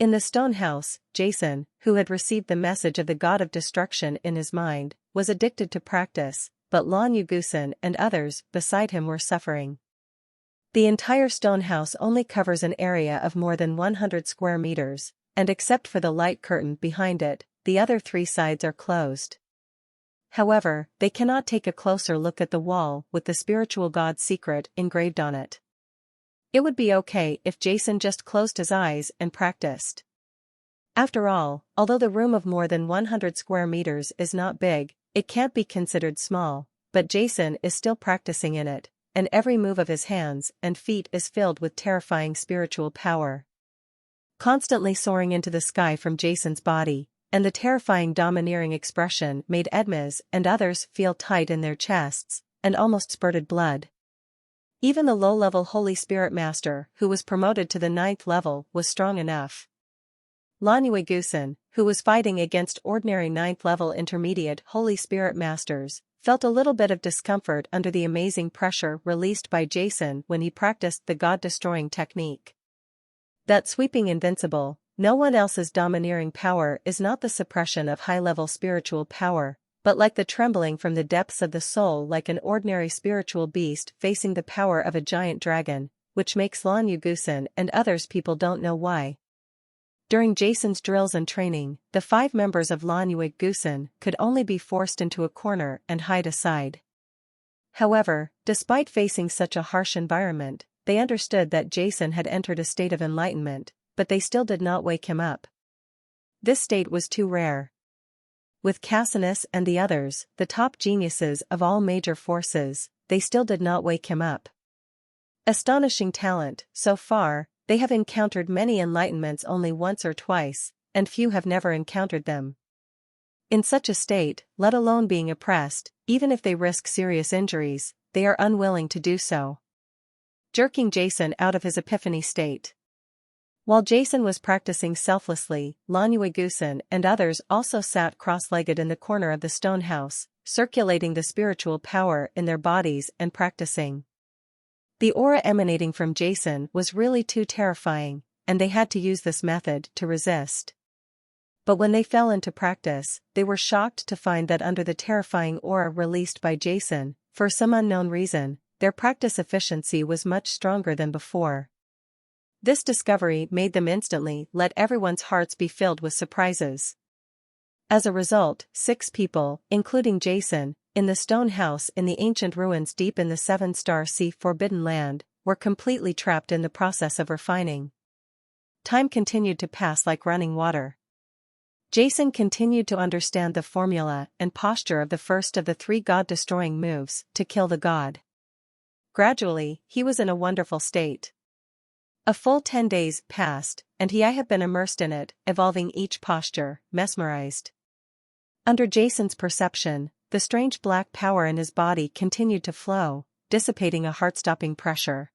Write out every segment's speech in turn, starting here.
In the stone house, Jason, who had received the message of the god of destruction in his mind, was addicted to practice, but Lan Yugusin and others beside him were suffering. The entire stone house only covers an area of more than 100 square meters, and except for the light curtain behind it, the other three sides are closed. However, they cannot take a closer look at the wall with the spiritual god's secret engraved on it. It would be okay if Jason just closed his eyes and practiced. After all, although the room of more than 100 square meters is not big, it can't be considered small, but Jason is still practicing in it, and every move of his hands and feet is filled with terrifying spiritual power. Constantly soaring into the sky from Jason's body, and the terrifying domineering expression made Edmes and others feel tight in their chests, and almost spurted blood. Even the low-level Holy Spirit Master, who was promoted to the 9th level, was strong enough. Lan Yugusin, who was fighting against ordinary 9th level intermediate Holy Spirit Masters, felt a little bit of discomfort under the amazing pressure released by Jason when he practiced the god-destroying technique. That sweeping invincible, no one else's domineering power is not the suppression of high-level spiritual power, but like the trembling from the depths of the soul like an ordinary spiritual beast facing the power of a giant dragon, which makes Lan Yugusin and others people don't know why. During Jason's drills and training, the 5 members of Lan Yugusin could only be forced into a corner and hide aside. However, despite facing such a harsh environment, they understood that Jason had entered a state of enlightenment, but they still did not wake him up. This state was too rare. With Cassinus and the others, the top geniuses of all major forces, they still did not wake him up. Astonishing talent, so far, they have encountered many enlightenments only once or twice, and few have never encountered them. In such a state, let alone being oppressed, even if they risk serious injuries, they are unwilling to do so. Jerking Jason out of his epiphany state. While Jason was practicing selflessly, Lan Yugusin and others also sat cross-legged in the corner of the stone house, circulating the spiritual power in their bodies and practicing. The aura emanating from Jason was really too terrifying, and they had to use this method to resist. But when they fell into practice, they were shocked to find that under the terrifying aura released by Jason, for some unknown reason, their practice efficiency was much stronger than before. This discovery made them instantly let everyone's hearts be filled with surprises. As a result, 6 people, including Jason, in the stone house in the ancient ruins deep in the 7-star sea Forbidden Land, were completely trapped in the process of refining. Time continued to pass like running water. Jason continued to understand the formula and posture of the first of the 3 god-destroying moves to kill the god. Gradually, he was in a wonderful state. A full 10 days passed, and I have been immersed in it, evolving each posture, mesmerized. Under Jason's perception, the strange black power in his body continued to flow, dissipating a heart-stopping pressure.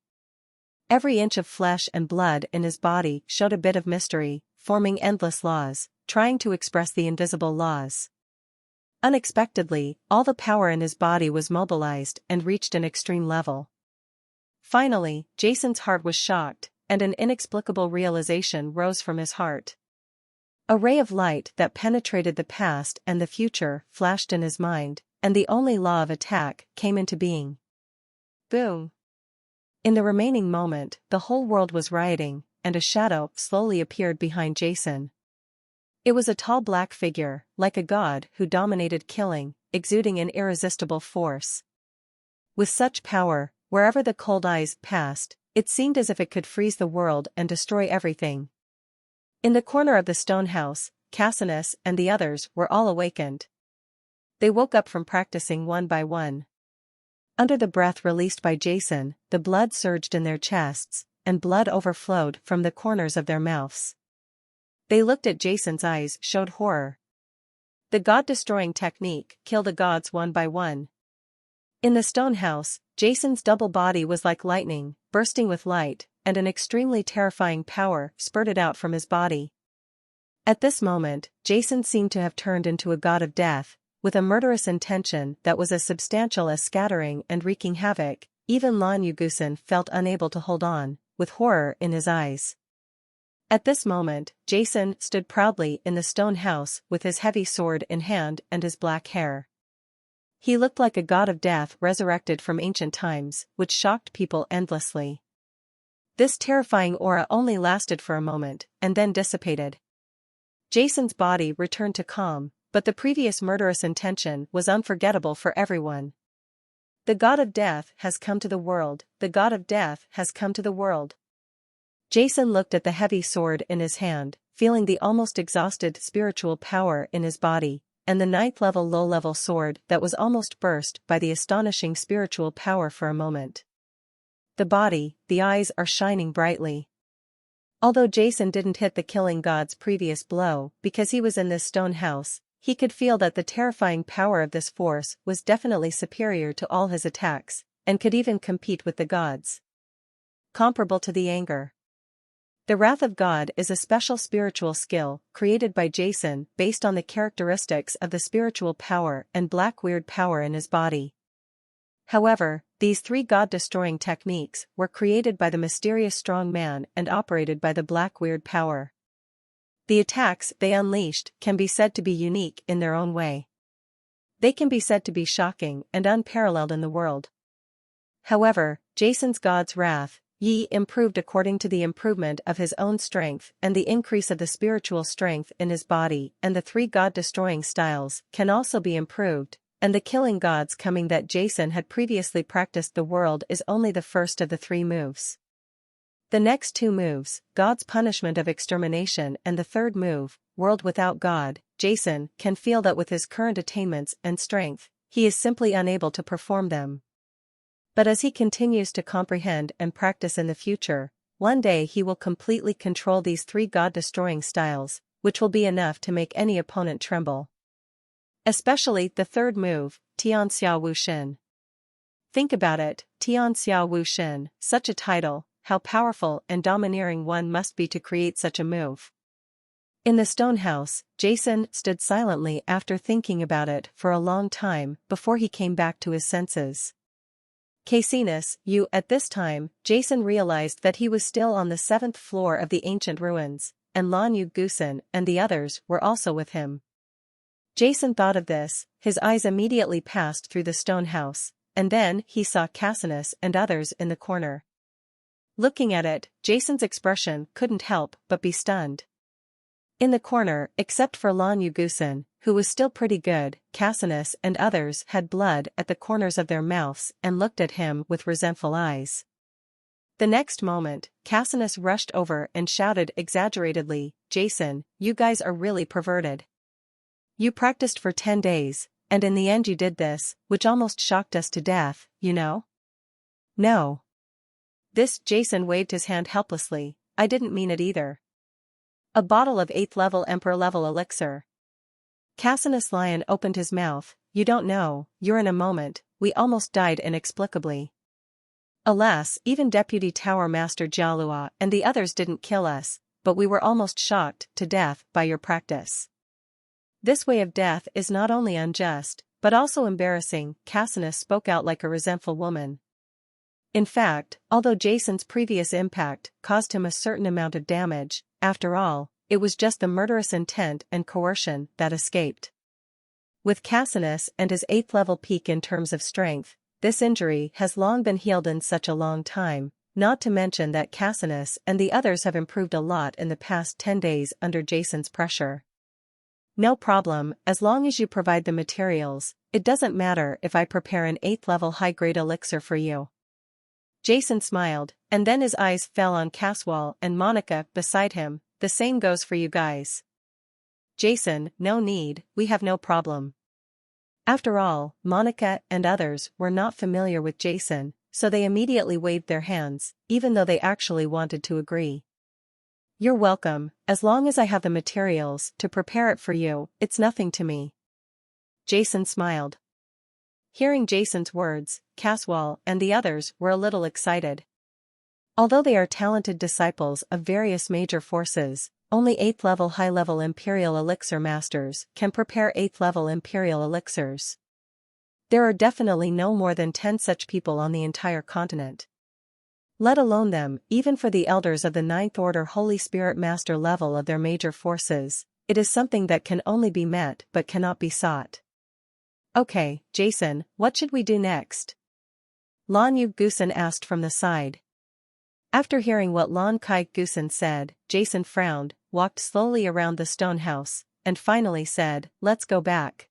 Every inch of flesh and blood in his body showed a bit of mystery, forming endless laws, trying to express the invisible laws. Unexpectedly, all the power in his body was mobilized and reached an extreme level. Finally, Jason's heart was shocked, and an inexplicable realization rose from his heart. A ray of light that penetrated the past and the future flashed in his mind, and the only law of attack came into being. Boom! In the remaining moment, the whole world was rioting, and a shadow slowly appeared behind Jason. It was a tall black figure, like a god who dominated killing, exuding an irresistible force. With such power, wherever the cold eyes passed, it seemed as if it could freeze the world and destroy everything. In the corner of the stone house, Cassinus and the others were all awakened. They woke up from practicing one by one. Under the breath released by Jason, the blood surged in their chests, and blood overflowed from the corners of their mouths. They looked at Jason's eyes showed horror. The god-destroying technique killed the gods one by one. In the stone house, Jason's double body was like lightning, bursting with light, and an extremely terrifying power spurted out from his body. At this moment, Jason seemed to have turned into a god of death, with a murderous intention that was as substantial as scattering and wreaking havoc. Even Lan Yugusin felt unable to hold on, with horror in his eyes. At this moment, Jason stood proudly in the stone house with his heavy sword in hand and his black hair. He looked like a god of death resurrected from ancient times, which shocked people endlessly. This terrifying aura only lasted for a moment, and then dissipated. Jason's body returned to calm, but the previous murderous intention was unforgettable for everyone. The god of death has come to the world, the god of death has come to the world. Jason looked at the heavy sword in his hand, feeling the almost exhausted spiritual power in his body, and the ninth-level low-level sword that was almost burst by the astonishing spiritual power for a moment. The body, the eyes are shining brightly. Although Jason didn't hit the killing god's previous blow because he was in this stone house, he could feel that the terrifying power of this force was definitely superior to all his attacks, and could even compete with the gods. Comparable to the anger. The Wrath of God is a special spiritual skill created by Jason based on the characteristics of the spiritual power and black weird power in his body. However, these three god-destroying techniques were created by the mysterious strong man and operated by the black weird power. The attacks they unleashed can be said to be unique in their own way. They can be said to be shocking and unparalleled in the world. However, Jason's God's Wrath, improved according to the improvement of his own strength and the increase of the spiritual strength in his body, and the three god-destroying styles can also be improved, and the killing gods coming that Jason had previously practiced the world is only the first of the three moves. The next two moves, God's punishment of extermination, and the third move, World Without God, Jason can feel that with his current attainments and strength, he is simply unable to perform them. But as he continues to comprehend and practice in the future, one day he will completely control these three god-destroying styles, which will be enough to make any opponent tremble. Especially the third move, Tian Xia Wu Xin. Think about it, Tian Xia Wu Xin, such a title, how powerful and domineering one must be to create such a move. In the stone house, Jason stood silently after thinking about it for a long time before he came back to his senses. Casinus, at this time, Jason realized that he was still on the 7th floor of the ancient ruins, and Lan Yu Gusen and the others were also with him. Jason thought of this, his eyes immediately passed through the stone house, and then he saw Casinus and others in the corner. Looking at it, Jason's expression couldn't help but be stunned. In the corner, except for Lan Yu Gusen, who was still pretty good, Casinus and others had blood at the corners of their mouths and looked at him with resentful eyes. The next moment, Casinus rushed over and shouted exaggeratedly, "Jason, you guys are really perverted. You practiced for 10 days, and in the end you did this, which almost shocked us to death, you know?" "No. This," Jason waved his hand helplessly, "I didn't mean it either. A bottle of 8th level Emperor level elixir." Casinus Lion opened his mouth, "You don't know, you're in a moment, we almost died inexplicably. Alas, even Deputy Tower Master Jialua and the others didn't kill us, but we were almost shocked to death by your practice. This way of death is not only unjust, but also embarrassing." Casinus spoke out like a resentful woman. In fact, although Jason's previous impact caused him a certain amount of damage, after all, it was just the murderous intent and coercion that escaped. With Casinus and his 8th level peak in terms of strength, this injury has long been healed in such a long time, not to mention that Casinus and the others have improved a lot in the past 10 days under Jason's pressure. "No problem, as long as you provide the materials, it doesn't matter if I prepare an 8th level high-grade elixir for you." Jason smiled, and then his eyes fell on Caswell and Monica beside him. "The same goes for you guys." Jason, "No need, we have no problem." After all, Monica and others were not familiar with Jason, so they immediately waved their hands, even though they actually wanted to agree. "You're welcome, as long as I have the materials to prepare it for you, it's nothing to me." Jason smiled. Hearing Jason's words, Caswell and the others were a little excited. Although they are talented disciples of various major forces, only 8th level high-level Imperial Elixir Masters can prepare 8th level Imperial Elixirs. There are definitely no more than 10 such people on the entire continent. Let alone them, even for the elders of the Ninth Order Holy Spirit Master level of their major forces, it is something that can only be met but cannot be sought. Okay, Jason, what should we do next? Lan Yu Gusen asked from the side. After hearing what Lan Kai Gusen said, Jason frowned, walked slowly around the stone house, and finally said, let's go back.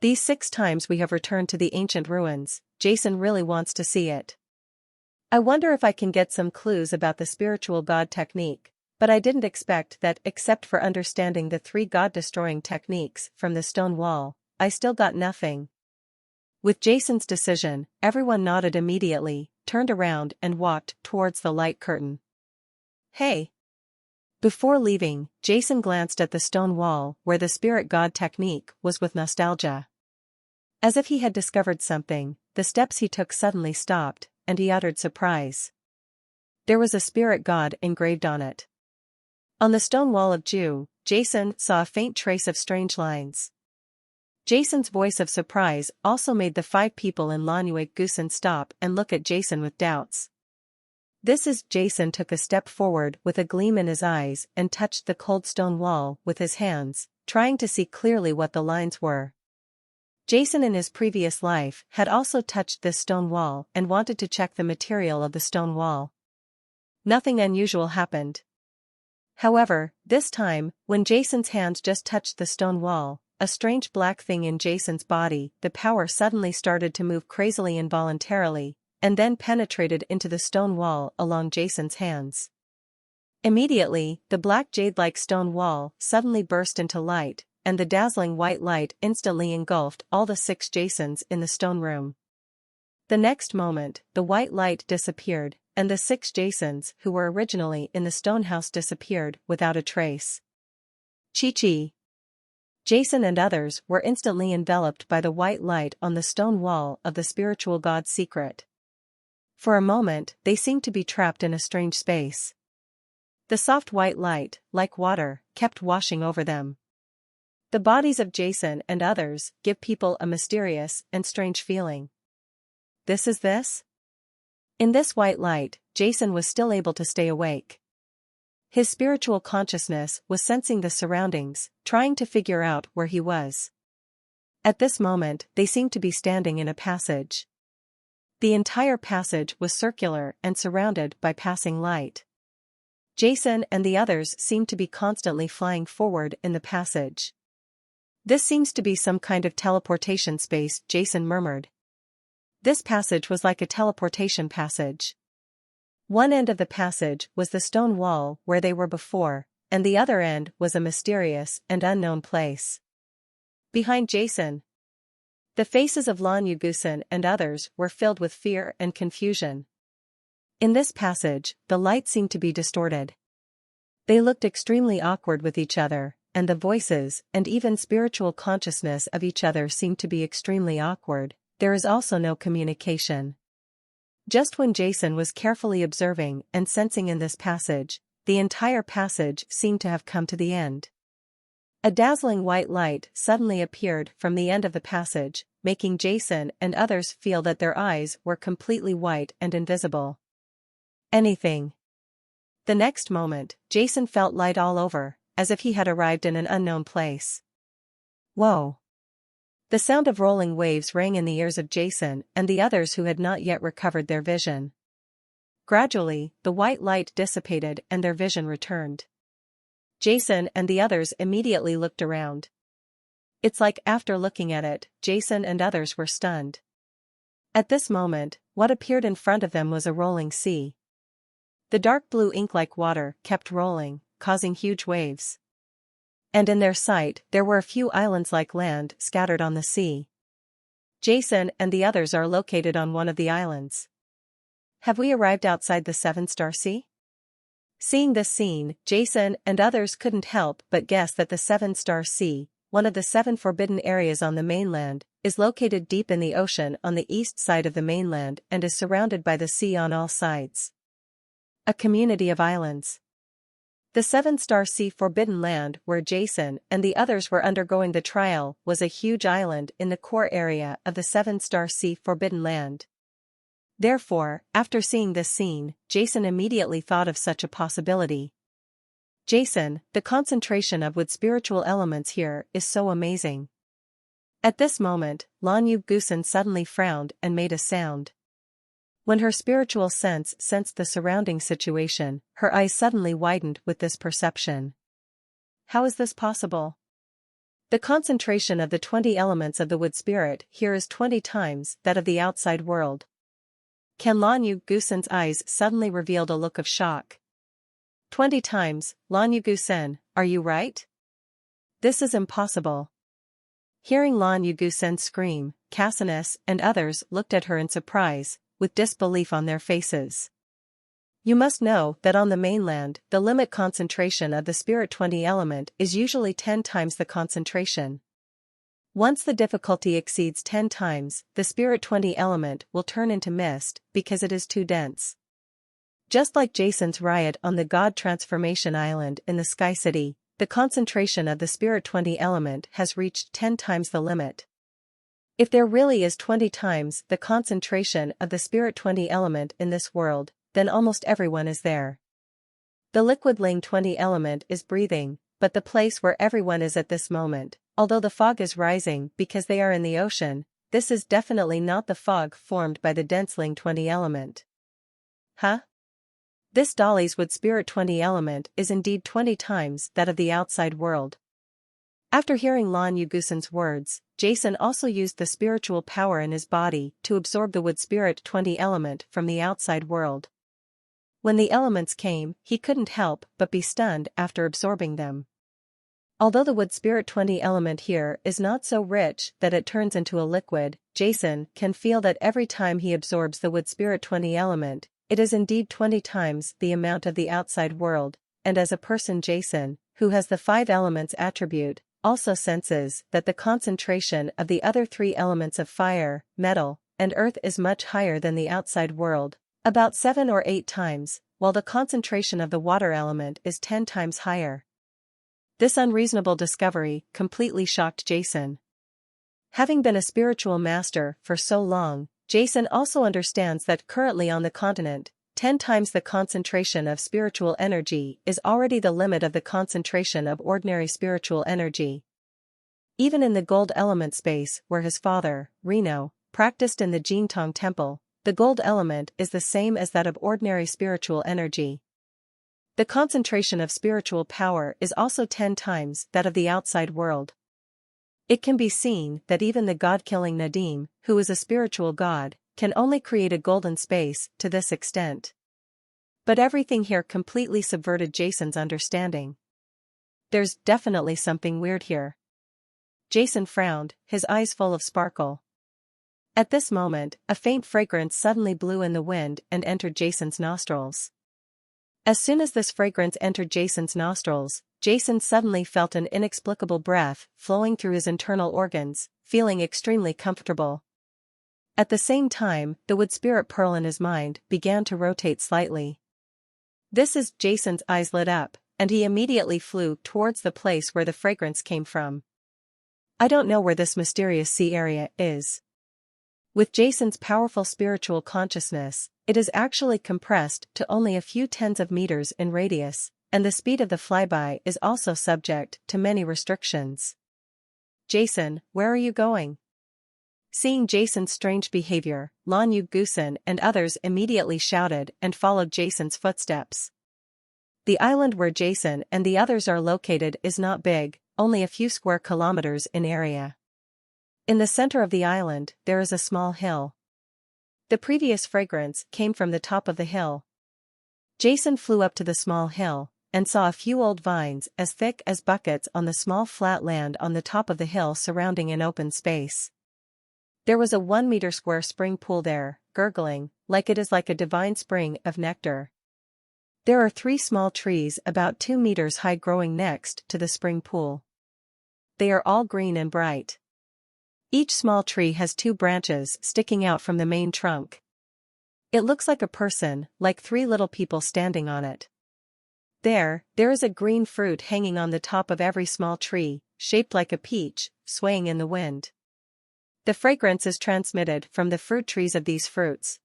These 6 times we have returned to the ancient ruins, Jason really wants to see it. I wonder if I can get some clues about the spiritual god technique, but I didn't expect that except for understanding the 3 god-destroying techniques from the stone wall, I still got nothing. With Jason's decision, everyone nodded immediately, turned around and walked towards the light curtain. Hey! Before leaving, Jason glanced at the stone wall where the spirit god technique was with nostalgia. As if he had discovered something, the steps he took suddenly stopped, and he uttered surprise. There was a spirit god engraved on it. On the stone wall of Ju, Jason saw a faint trace of strange lines. Jason's voice of surprise also made the 5 people in Lan Yu Gusen stop and look at Jason with doubts. Jason took a step forward with a gleam in his eyes and touched the cold stone wall with his hands, trying to see clearly what the lines were. Jason in his previous life had also touched this stone wall and wanted to check the material of the stone wall. Nothing unusual happened. However, this time, when Jason's hands just touched the stone wall, a strange black thing in Jason's body, the power suddenly started to move crazily involuntarily, and then penetrated into the stone wall along Jason's hands. Immediately, the black jade-like stone wall suddenly burst into light, and the dazzling white light instantly engulfed all the 6 Jasons in the stone room. The next moment, the white light disappeared, and the 6 Jasons who were originally in the stone house disappeared without a trace. Chi-chi! Jason and others were instantly enveloped by the white light on the stone wall of the spiritual god's secret. For a moment, they seemed to be trapped in a strange space. The soft white light, like water, kept washing over them. The bodies of Jason and others give people a mysterious and strange feeling. This? In this white light, Jason was still able to stay awake. His spiritual consciousness was sensing the surroundings, trying to figure out where he was. At this moment, they seemed to be standing in a passage. The entire passage was circular and surrounded by passing light. Jason and the others seemed to be constantly flying forward in the passage. This seems to be some kind of teleportation space, Jason murmured. This passage was like a teleportation passage. One end of the passage was the stone wall where they were before, and the other end was a mysterious and unknown place. Behind Jason, the faces of Lan Yu Gusen and others were filled with fear and confusion. In this passage, the light seemed to be distorted. They looked extremely awkward with each other, and the voices and even spiritual consciousness of each other seemed to be extremely awkward. There is also no communication. Just when Jason was carefully observing and sensing in this passage, the entire passage seemed to have come to the end. A dazzling white light suddenly appeared from the end of the passage, making Jason and others feel that their eyes were completely white and invisible. Anything. The next moment, Jason felt light all over, as if he had arrived in an unknown place. Whoa! The sound of rolling waves rang in the ears of Jason and the others who had not yet recovered their vision. Gradually, the white light dissipated and their vision returned. Jason and the others immediately looked around. It's like after looking at it, Jason and others were stunned. At this moment, what appeared in front of them was a rolling sea. The dark blue ink-like water kept rolling, causing huge waves. And in their sight there were a few islands like land scattered on the sea. Jason and the others are located on one of the islands. Have we arrived outside the Seven-Star Sea? Seeing this scene, Jason and others couldn't help but guess that the Seven-Star Sea, one of the 7 forbidden areas on the mainland, is located deep in the ocean on the east side of the mainland and is surrounded by the sea on all sides. A community of islands. The Seven-Star Sea Forbidden Land where Jason and the others were undergoing the trial was a huge island in the core area of the Seven-Star Sea Forbidden Land. Therefore, after seeing this scene, Jason immediately thought of such a possibility. Jason, the concentration of wood spiritual elements here is so amazing. At this moment, Lan Yu Gusen suddenly frowned and made a sound. When her spiritual sense sensed the surrounding situation, her eyes suddenly widened with this perception. How is this possible? The concentration of the 20 elements of the wood spirit here is 20 times that of the outside world. Lan Yu Gusen's eyes suddenly revealed a look of shock. 20 times, Lan Yu Gusen, are you right? This is impossible. Hearing Lan Yu Gusen scream, Cassius and others looked at her in surprise, with disbelief on their faces. You must know that on the mainland, the limit concentration of the spirit 20 element is usually 10 times the concentration. Once the difficulty exceeds 10 times, the spirit 20 element will turn into mist because it is too dense. Just like Jason's riot on the God Transformation Island in the Sky City, the concentration of the spirit 20 element has reached 10 times the limit. If there really is 20 times the concentration of the spirit 20 element in this world, then almost everyone is there. The liquid Ling 20 element is breathing, but the place where everyone is at this moment, although the fog is rising because they are in the ocean, this is definitely not the fog formed by the dense Ling 20 element. Huh? This Dolly's wood spirit 20 element is indeed 20 times that of the outside world. After hearing Lan Yu Gusen's words, Jason also used the spiritual power in his body to absorb the wood spirit 20 element from the outside world. When the elements came, he couldn't help but be stunned after absorbing them. Although the wood spirit 20 element here is not so rich that it turns into a liquid, Jason can feel that every time he absorbs the wood spirit 20 element, it is indeed 20 times the amount of the outside world, and as a person Jason, who has the 5 elements attribute, also senses that the concentration of the other 3 elements of fire, metal, and earth is much higher than the outside world, about 7 or 8 times, while the concentration of the water element is 10 times higher. This unreasonable discovery completely shocked Jason. Having been a spiritual master for so long, Jason also understands that currently on the continent, 10 times the concentration of spiritual energy is already the limit of the concentration of ordinary spiritual energy. Even in the gold element space where his father, Reno, practiced in the Jintang temple, the gold element is the same as that of ordinary spiritual energy. The concentration of spiritual power is also 10 times that of the outside world. It can be seen that even the god-killing Nadim, who is a spiritual god, can only create a golden space to this extent. But everything here completely subverted Jason's understanding. There's definitely something weird here. Jason frowned, his eyes full of sparkle. At this moment, a faint fragrance suddenly blew in the wind and entered Jason's nostrils. As soon as this fragrance entered Jason's nostrils, Jason suddenly felt an inexplicable breath flowing through his internal organs, feeling extremely comfortable. At the same time, the wood spirit pearl in his mind began to rotate slightly. Jason's eyes lit up, and he immediately flew towards the place where the fragrance came from. I don't know where this mysterious sea area is. With Jason's powerful spiritual consciousness, it is actually compressed to only a few tens of meters in radius, and the speed of the flyby is also subject to many restrictions. Jason, where are you going? Seeing Jason's strange behavior, Lan Yu Gusen and others immediately shouted and followed Jason's footsteps. The island where Jason and the others are located is not big, only a few square kilometers in area. In the center of the island, there is a small hill. The previous fragrance came from the top of the hill. Jason flew up to the small hill, and saw a few old vines as thick as buckets on the small flat land on the top of the hill surrounding an open space. There was a 1-meter square spring pool there, gurgling, like it is like a divine spring of nectar. There are 3 small trees about 2 meters high growing next to the spring pool. They are all green and bright. Each small tree has 2 branches sticking out from the main trunk. It looks like a person, like 3 little people standing on it. There is a green fruit hanging on the top of every small tree, shaped like a peach, swaying in the wind. The fragrance is transmitted from the fruit trees of these fruits.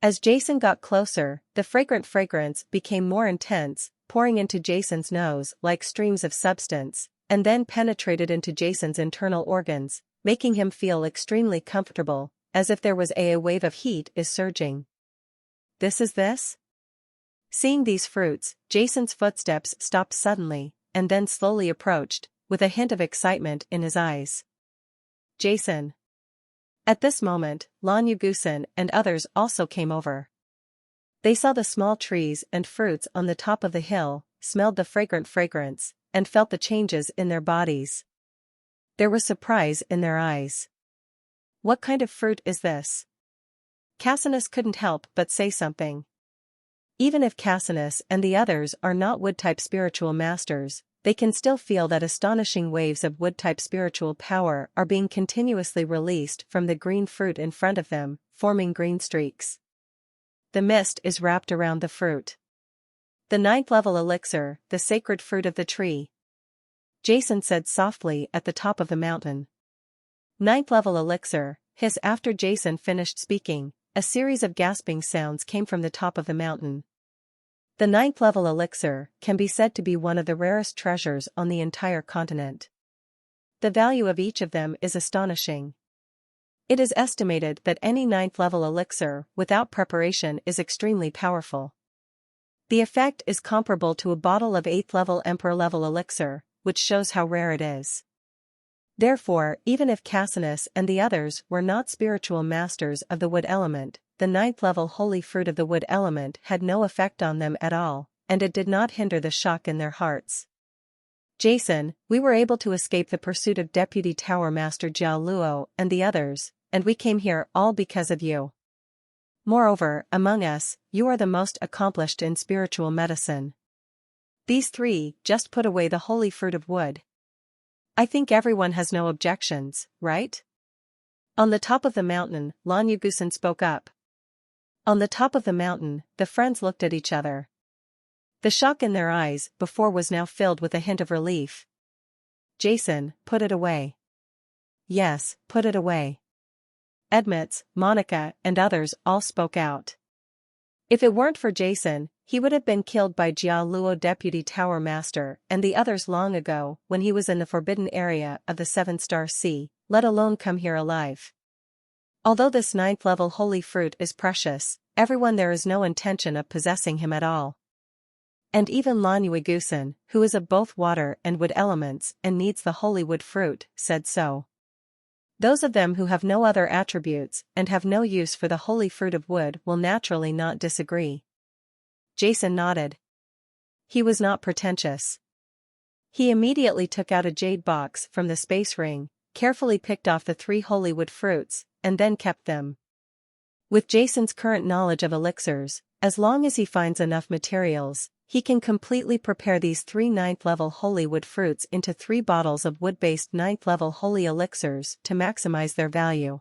As Jason got closer, the fragrant fragrance became more intense, pouring into Jason's nose like streams of substance, and then penetrated into Jason's internal organs, making him feel extremely comfortable, as if there was a wave of heat is surging. This is this? Seeing these fruits, Jason's footsteps stopped suddenly, and then slowly approached, with a hint of excitement in his eyes. Jason. At this moment, Lan Yugusin and others also came over. They saw the small trees and fruits on the top of the hill, smelled the fragrant fragrance, and felt the changes in their bodies. There was surprise in their eyes. What kind of fruit is this? Cassinus couldn't help but say something. Even if Cassinus and the others are not wood-type spiritual masters, they can still feel that astonishing waves of wood-type spiritual power are being continuously released from the green fruit in front of them, forming green streaks. The mist is wrapped around the fruit. The 9th level elixir, the sacred fruit of the tree. Jason said softly at the top of the mountain. 9th level elixir, hiss. After Jason finished speaking, a series of gasping sounds came from the top of the mountain. The 9th level elixir can be said to be one of the rarest treasures on the entire continent. The value of each of them is astonishing. It is estimated that any 9th level elixir without preparation is extremely powerful. The effect is comparable to a bottle of 8th level emperor level elixir, which shows how rare it is. Therefore, even if Cassinus and the others were not spiritual masters of the wood element, the 9th level holy fruit of the wood element had no effect on them at all, and it did not hinder the shock in their hearts. Jason, we were able to escape the pursuit of Deputy Tower Master Jiao Luo and the others, and we came here all because of you. Moreover, among us, you are the most accomplished in spiritual medicine. These three just put away the holy fruit of wood. I think everyone has no objections, right? On the top of the mountain, Lan Yugusin spoke up. On the top of the mountain, the friends looked at each other. The shock in their eyes before was now filled with a hint of relief. Jason, put it away. Yes, put it away. Edmits, Monica, and others all spoke out. If it weren't for Jason, he would have been killed by Jiao Luo Deputy Tower Master and the others long ago when he was in the forbidden area of the 7-star sea, let alone come here alive. Although this 9th level holy fruit is precious, everyone there is no intention of possessing him at all. And even Lan Yuigusin, who is of both water and wood elements and needs the holy wood fruit, said so. Those of them who have no other attributes and have no use for the holy fruit of wood will naturally not disagree. Jason nodded. He was not pretentious. He immediately took out a jade box from the space ring, carefully picked off the 3 holy wood fruits, and then kept them. With Jason's current knowledge of elixirs, as long as he finds enough materials, he can completely prepare these 3 9th level holy wood fruits into 3 bottles of wood-based 9th level holy elixirs to maximize their value.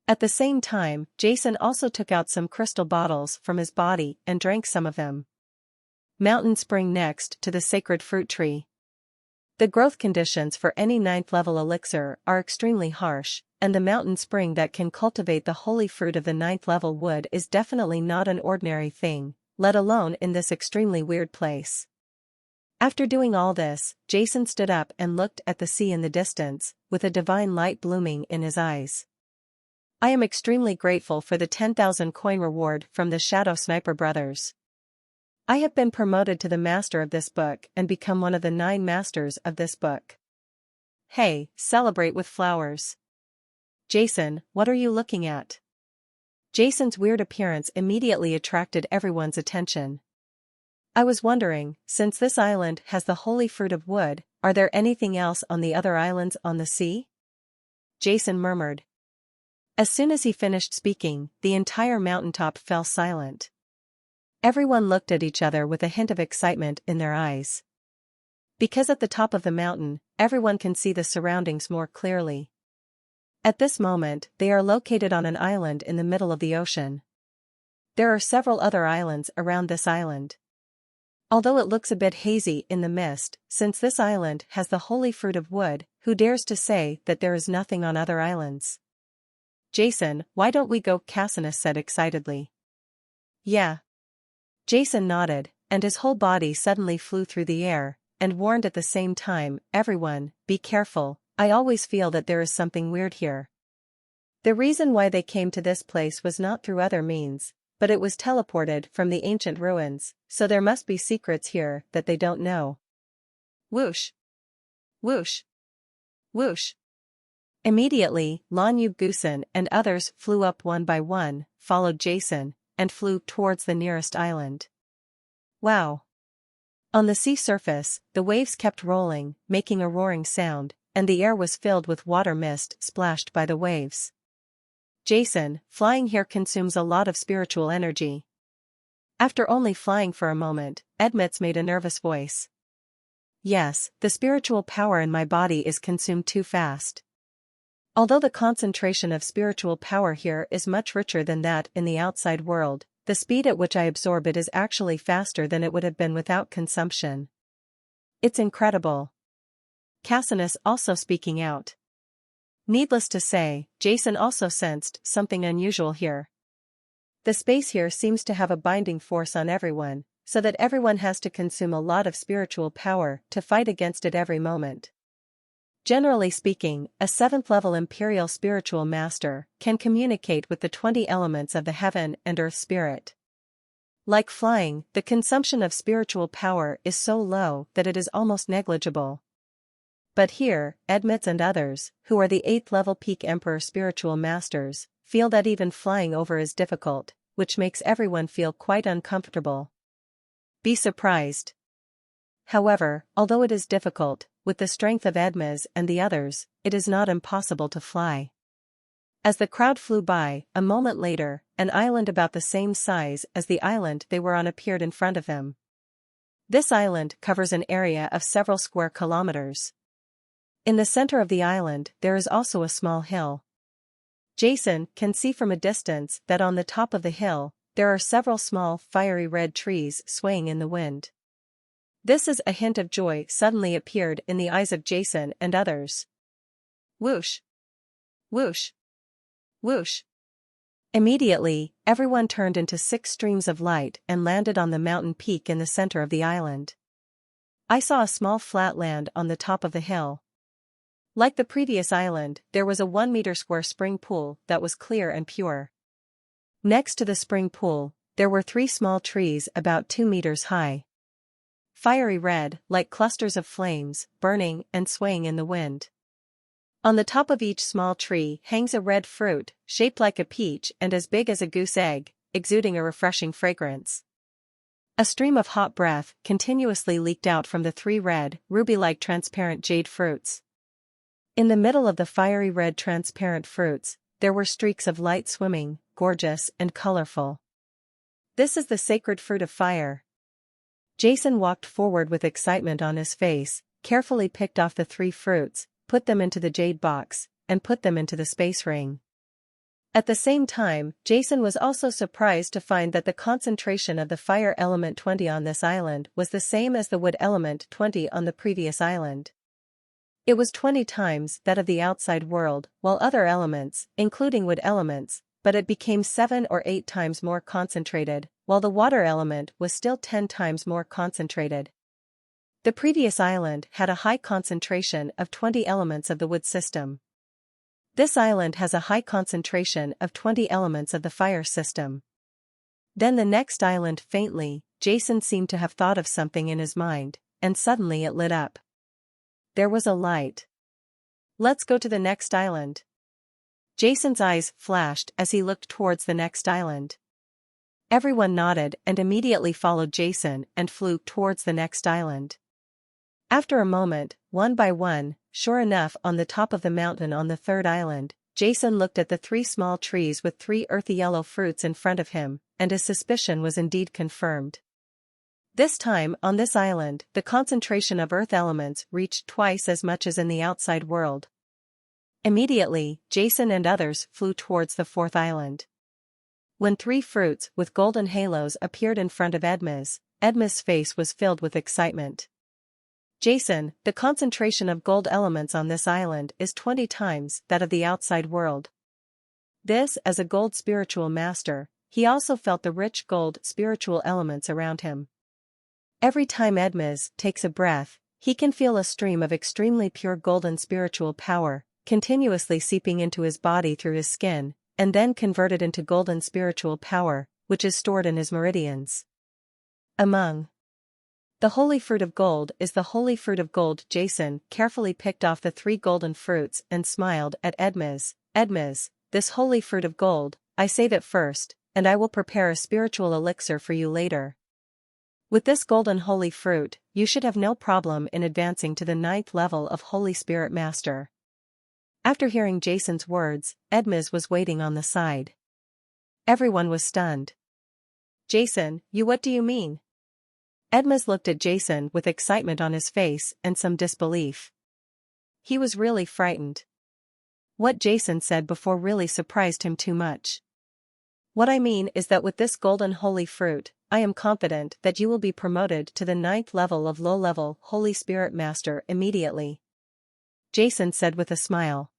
At the same time, Jason also took out some crystal bottles from his body and drank some of them. Mountain spring next to the sacred fruit tree. The growth conditions for any 9th level elixir are extremely harsh, and the mountain spring that can cultivate the holy fruit of the 9th level wood is definitely not an ordinary thing, let alone in this extremely weird place. After doing all this, Jason stood up and looked at the sea in the distance, with a divine light blooming in his eyes. I am extremely grateful for the 10,000 coin reward from the Shadow Sniper brothers. I have been promoted to the master of this book and become one of the 9 masters of this book. Hey, celebrate with flowers. Jason, what are you looking at? Jason's weird appearance immediately attracted everyone's attention. I was wondering, since this island has the holy fruit of wood, are there anything else on the other islands on the sea? Jason murmured. As soon as he finished speaking, the entire mountaintop fell silent. Everyone looked at each other with a hint of excitement in their eyes. Because at the top of the mountain, everyone can see the surroundings more clearly. At this moment, they are located on an island in the middle of the ocean. There are several other islands around this island. Although it looks a bit hazy in the mist, since this island has the holy fruit of wood, who dares to say that there is nothing on other islands? Jason, why don't we go? Cassinus said excitedly. Yeah. Jason nodded, and his whole body suddenly flew through the air, and warned at the same time, "Everyone, be careful, I always feel that there is something weird here." The reason why they came to this place was not through other means, but it was teleported from the ancient ruins, so there must be secrets here that they don't know. Whoosh! Whoosh! Whoosh! Immediately, Lan Yu Gusen and others flew up one by one, followed Jason, and flew towards the nearest island. Wow! On the sea surface, the waves kept rolling, making a roaring sound, and the air was filled with water mist splashed by the waves. Jason, flying here consumes a lot of spiritual energy. After only flying for a moment, Edmits made a nervous voice. Yes, the spiritual power in my body is consumed too fast. Although the concentration of spiritual power here is much richer than that in the outside world, the speed at which I absorb it is actually faster than it would have been without consumption. It's incredible. Cassinus also speaking out. Needless to say, Jason also sensed something unusual here. The space here seems to have a binding force on everyone, so that everyone has to consume a lot of spiritual power to fight against it every moment. Generally speaking, a 7th-level Imperial Spiritual Master can communicate with the 20 elements of the heaven and earth spirit. Like flying, the consumption of spiritual power is so low that it is almost negligible. But here, Edmits and others, who are the 8th-level Peak Emperor Spiritual Masters, feel that even flying over is difficult, which makes everyone feel quite uncomfortable. Be surprised. However, although it is difficult, with the strength of Edmas and the others, it is not impossible to fly. As the crowd flew by, a moment later, an island about the same size as the island they were on appeared in front of them. This island covers an area of several square kilometers. In the center of the island, there is also a small hill. Jason can see from a distance that on the top of the hill, there are several small, fiery red trees swaying in the wind. This is a hint of joy suddenly appeared in the eyes of Jason and others. Whoosh! Whoosh! Whoosh! Immediately, everyone turned into 6 streams of light and landed on the mountain peak in the center of the island. I saw a small flat land on the top of the hill. Like the previous island, there was a 1-meter square spring pool that was clear and pure. Next to the spring pool, there were 3 small trees about 2 meters high. Fiery red, like clusters of flames, burning and swaying in the wind. On the top of each small tree hangs a red fruit, shaped like a peach and as big as a goose egg, exuding a refreshing fragrance. A stream of hot breath continuously leaked out from the 3 red, ruby-like transparent jade fruits. In the middle of the fiery red transparent fruits, there were streaks of light swimming, gorgeous and colorful. This is the sacred fruit of fire. Jason walked forward with excitement on his face, carefully picked off the 3 fruits, put them into the jade box, and put them into the space ring. At the same time, Jason was also surprised to find that the concentration of the fire element 20 on this island was the same as the wood element 20 on the previous island. It was 20 times that of the outside world, while other elements, including wood elements, but it became 7 or 8 times more concentrated, while the water element was still 10 times more concentrated. The previous island had a high concentration of 20 elements of the wood system. This island has a high concentration of 20 elements of the fire system. Then the next island faintly, Jason seemed to have thought of something in his mind, and suddenly it lit up. There was a light. Let's go to the next island. Jason's eyes flashed as he looked towards the next island. Everyone nodded and immediately followed Jason and flew towards the next island. After a moment, one by one, sure enough on the top of the mountain on the 3rd island, Jason looked at the 3 small trees with 3 earthy yellow fruits in front of him, and his suspicion was indeed confirmed. This time, on this island, the concentration of earth elements reached twice as much as in the outside world. Immediately, Jason and others flew towards the 4th island. When 3 fruits with golden halos appeared in front of Edma's face was filled with excitement. Jason, the concentration of gold elements on this island is 20 times that of the outside world. This, as a gold spiritual master, he also felt the rich gold spiritual elements around him. Every time Edmes takes a breath, he can feel a stream of extremely pure golden spiritual power, continuously seeping into his body through his skin, and then converted into golden spiritual power, which is stored in his meridians. Among the holy fruit of gold is the holy fruit of gold. Jason carefully picked off the 3 golden fruits and smiled at Edmes. Edmes, this holy fruit of gold, I save it first, and I will prepare a spiritual elixir for you later. With this golden holy fruit, you should have no problem in advancing to the 9th level of Holy Spirit Master. After hearing Jason's words, Edmes was waiting on the side. Everyone was stunned. Jason, what do you mean? Edmes looked at Jason with excitement on his face and some disbelief. He was really frightened. What Jason said before really surprised him too much. What I mean is that with this golden holy fruit, I am confident that you will be promoted to the 9th level of low-level Holy Spirit Master immediately. Jason said with a smile.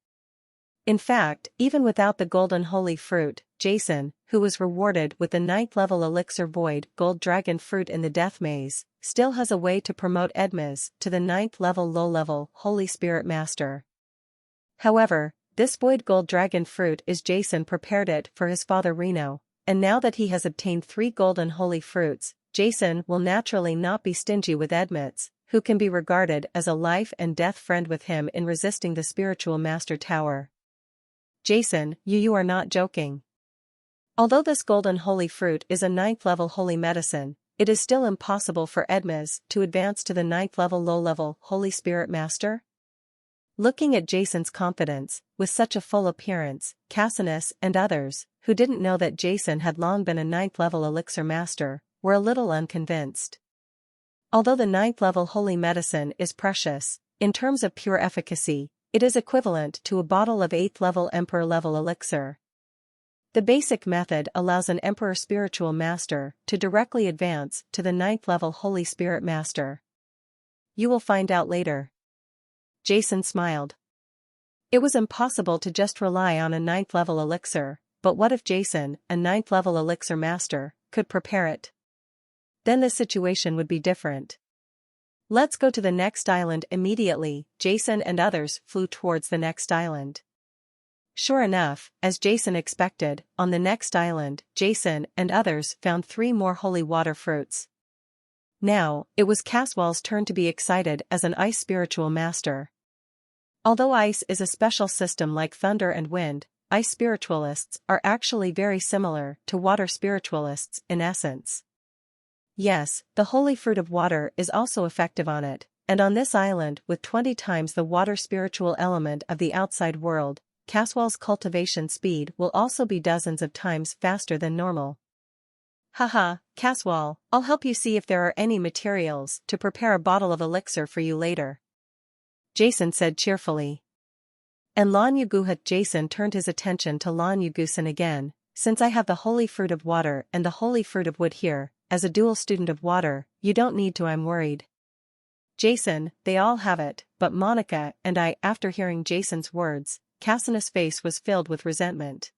In fact, even without the golden holy fruit, Jason, who was rewarded with the 9th level elixir void gold dragon fruit in the death maze, still has a way to promote Edmes to the 9th level low-level Holy Spirit Master. However, this void gold dragon fruit is Jason prepared it for his father Reno, and now that he has obtained 3 golden holy fruits, Jason will naturally not be stingy with Edmes, who can be regarded as a life and death friend with him in resisting the spiritual master tower. Jason, you are not joking. Although this golden holy fruit is a 9th level holy medicine, it is still impossible for Edmes to advance to the 9th level low-level Holy Spirit Master? Looking at Jason's confidence, with such a full appearance, Cassinus and others, who didn't know that Jason had long been a 9th level elixir master, were a little unconvinced. Although the 9th level holy medicine is precious, in terms of pure efficacy, it is equivalent to a bottle of 8th level emperor level elixir. The basic method allows an emperor spiritual master to directly advance to the 9th level Holy Spirit Master. You will find out later. Jason smiled. It was impossible to just rely on a 9th level elixir, but what if Jason, a 9th level elixir master, could prepare it? Then the situation would be different. Let's go to the next island immediately. Jason and others flew towards the next island. Sure enough, as Jason expected, on the next island, Jason and others found 3 more holy water fruits. Now, it was Caswell's turn to be excited as an ice spiritual master. Although ice is a special system like thunder and wind, ice spiritualists are actually very similar to water spiritualists in essence. Yes, the holy fruit of water is also effective on it, and on this island with 20 times the water spiritual element of the outside world, Caswell's cultivation speed will also be dozens of times faster than normal. Haha, Caswell, I'll help you see if there are any materials to prepare a bottle of elixir for you later. Jason said cheerfully. And Lan Yuguhat. Jason turned his attention to Lan Yugusan again. Since I have the holy fruit of water and the holy fruit of wood here, as a dual student of water, you don't need to. I'm worried. Jason, they all have it, but Monica and I. After hearing Jason's words, Cassinus' face was filled with resentment.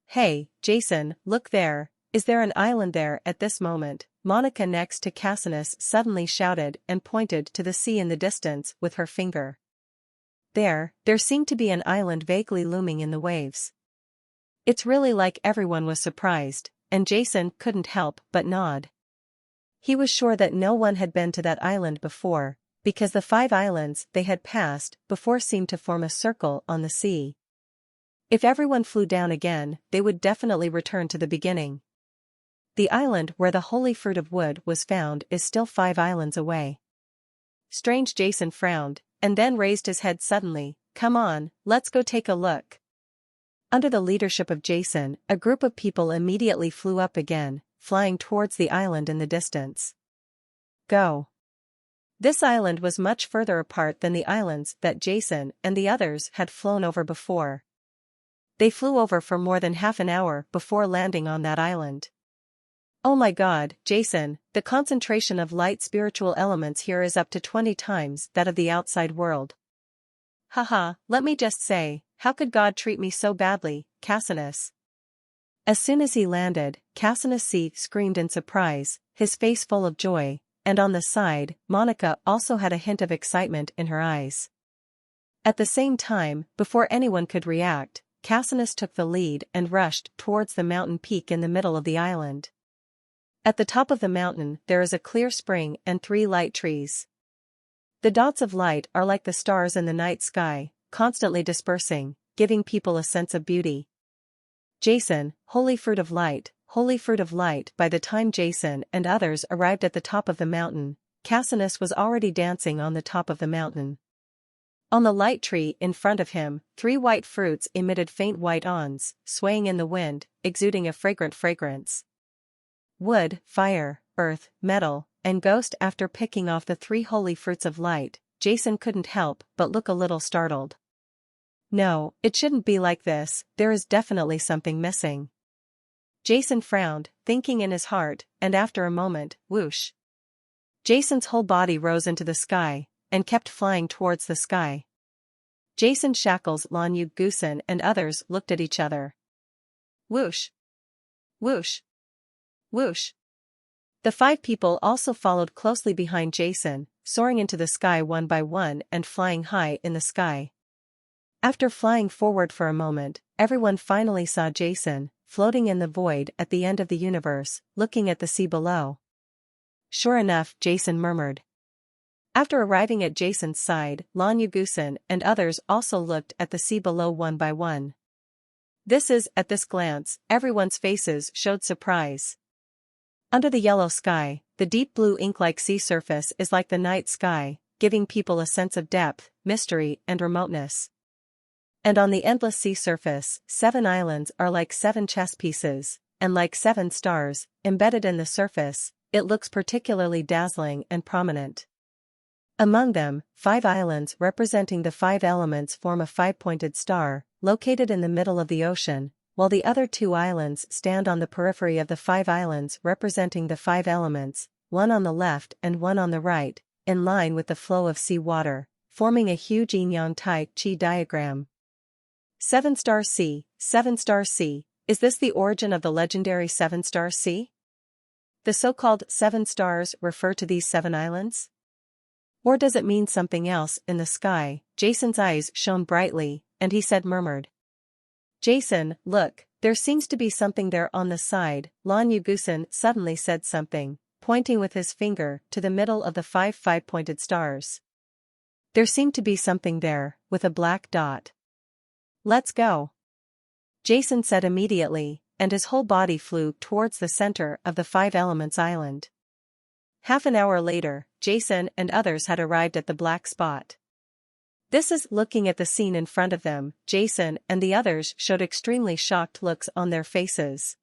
Hey, Jason, look there, is there an island there? At this moment, Monica next to Cassinus suddenly shouted and pointed to the sea in the distance with her finger. There seemed to be an island vaguely looming in the waves. It's really like everyone was surprised, and Jason couldn't help but nod. He was sure that no one had been to that island before, because the 5 islands they had passed before seemed to form a circle on the sea. If everyone flew down again, they would definitely return to the beginning. The island where the holy fruit of wood was found is still 5 islands away. Strange. Jason frowned, and then raised his head suddenly. Come on, let's go take a look. Under the leadership of Jason, a group of people immediately flew up again, flying towards the island in the distance. Go. This island was much further apart than the islands that Jason and the others had flown over before. They flew over for more than half an hour before landing on that island. Oh my God, Jason, the concentration of light spiritual elements here is up to 20 times that of the outside world. Haha, let me just say, how could God treat me so badly, Cassinus? As soon as he landed, Cassius screamed in surprise, his face full of joy, and on the side, Monica also had a hint of excitement in her eyes. At the same time, before anyone could react, Cassius took the lead and rushed towards the mountain peak in the middle of the island. At the top of the mountain there is a clear spring and 3 light trees. The dots of light are like the stars in the night sky, constantly dispersing, giving people a sense of beauty. Jason, holy fruit of light, holy fruit of light. By the time Jason and others arrived at the top of the mountain, Cassius was already dancing on the top of the mountain. On the light tree in front of him, 3 white fruits emitted faint white awns, swaying in the wind, exuding a fragrant fragrance. Wood, fire, earth, metal, and ghost. After picking off the 3 holy fruits of light, Jason couldn't help but look a little startled. No, it shouldn't be like this, there is definitely something missing. Jason frowned, thinking in his heart, and after a moment, whoosh. Jason's whole body rose into the sky, and kept flying towards the sky. Jason, Shackles, Gusen and others looked at each other. Whoosh! Whoosh! Whoosh! The 5 people also followed closely behind Jason, soaring into the sky one by one and flying high in the sky. After flying forward for a moment, everyone finally saw Jason, floating in the void at the end of the universe, looking at the sea below. Sure enough, Jason murmured. After arriving at Jason's side, Gusen and others also looked at the sea below one by one. At this glance, everyone's faces showed surprise. Under the yellow sky, the deep blue ink-like sea surface is like the night sky, giving people a sense of depth, mystery, and remoteness. And on the endless sea surface, 7 islands are like 7 chess pieces, and like 7 stars, embedded in the surface, it looks particularly dazzling and prominent. Among them, 5 islands representing the 5 elements form a 5-pointed star, located in the middle of the ocean, while the other 2 islands stand on the periphery of the 5 islands representing the 5 elements, one on the left and one on the right, in line with the flow of sea water, forming a huge yin-yang tai chi diagram. 7-star sea, 7-star sea, is this the origin of the legendary 7-star sea? The so-called 7 stars refer to these 7 islands? Or does it mean something else in the sky? Jason's eyes shone brightly, and he murmured. Jason, look, there seems to be something there on the side. Gusen suddenly said something, pointing with his finger to the middle of the 5 5-pointed stars. There seemed to be something there, with a black dot. Let's go. Jason said immediately, and his whole body flew towards the center of the 5 elements island. Half an hour later, Jason and others had arrived at the black spot. Looking at the scene in front of them, Jason and the others showed extremely shocked looks on their faces.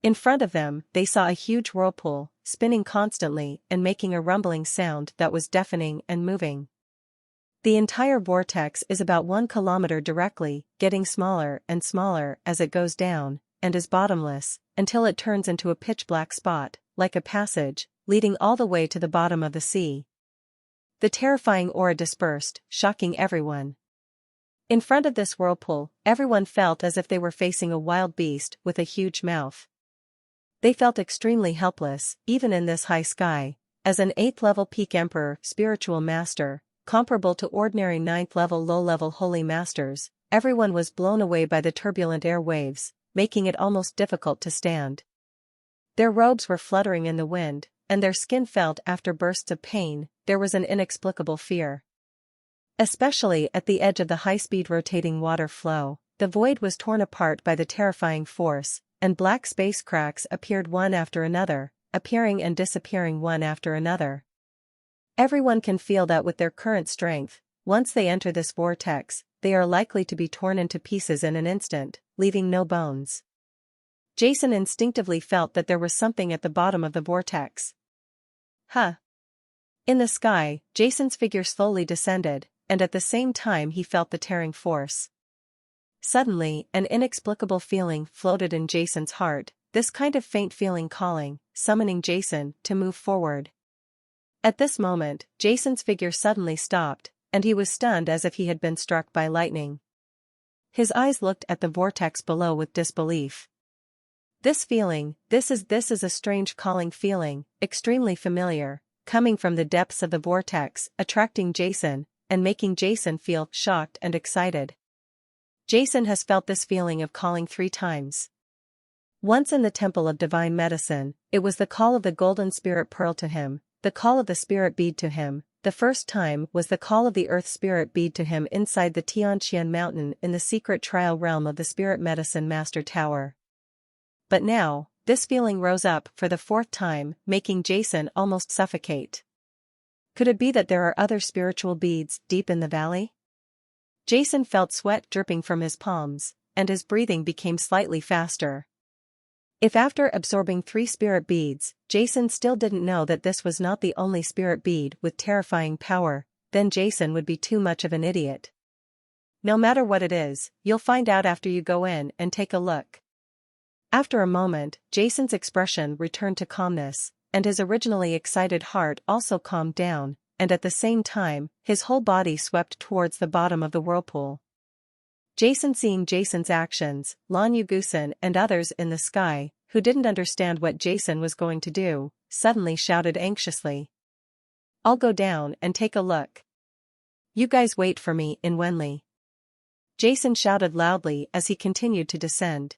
In front of them, they saw a huge whirlpool, spinning constantly and making a rumbling sound that was deafening and moving. The entire vortex is about 1 kilometer directly, getting smaller and smaller as it goes down, and is bottomless, until it turns into a pitch-black spot, like a passage, leading all the way to the bottom of the sea. The terrifying aura dispersed, shocking everyone. In front of this whirlpool, everyone felt as if they were facing a wild beast with a huge mouth. They felt extremely helpless, even in this high sky, as an 8th-level peak emperor, spiritual master, comparable to ordinary 9th-level low-level holy masters, everyone was blown away by the turbulent air waves, making it almost difficult to stand. Their robes were fluttering in the wind, and their skin felt after bursts of pain. There was an inexplicable fear. Especially at the edge of the high-speed rotating water flow, the void was torn apart by the terrifying force, and black space cracks appeared one after another, appearing and disappearing one after another. Everyone can feel that with their current strength, once they enter this vortex, they are likely to be torn into pieces in an instant, leaving no bones. Jason instinctively felt that there was something at the bottom of the vortex. Huh. In the sky, Jason's figure slowly descended, and at the same time he felt the tearing force. Suddenly, an inexplicable feeling floated in Jason's heart, this kind of faint feeling calling, summoning Jason to move forward. At this moment, Jason's figure suddenly stopped, and he was stunned as if he had been struck by lightning. His eyes looked at the vortex below with disbelief. This is a strange calling feeling, extremely familiar, coming from the depths of the vortex, attracting Jason, and making Jason feel shocked and excited. Jason has felt this feeling of calling 3 times. Once in the Temple of Divine Medicine, it was the call of the Golden Spirit Pearl to him, the call of the Spirit Bead to him. The first time was the call of the Earth Spirit Bead to him inside the Tianqian Mountain in the secret trial realm of the Spirit Medicine Master Tower. But now, this feeling rose up for the 4th time, making Jason almost suffocate. Could it be that there are other spiritual beads deep in the valley? Jason felt sweat dripping from his palms, and his breathing became slightly faster. If after absorbing 3 spirit beads, Jason still didn't know that this was not the only spirit bead with terrifying power, then Jason would be too much of an idiot. No matter what it is, you'll find out after you go in and take a look. After a moment, Jason's expression returned to calmness, and his originally excited heart also calmed down, and at the same time, his whole body swept towards the bottom of the whirlpool. Jason, seeing Jason's actions, Lan Yugusan and others in the sky, who didn't understand what Jason was going to do, suddenly shouted anxiously. "I'll go down and take a look. You guys wait for me in Wenli." Jason shouted loudly as he continued to descend.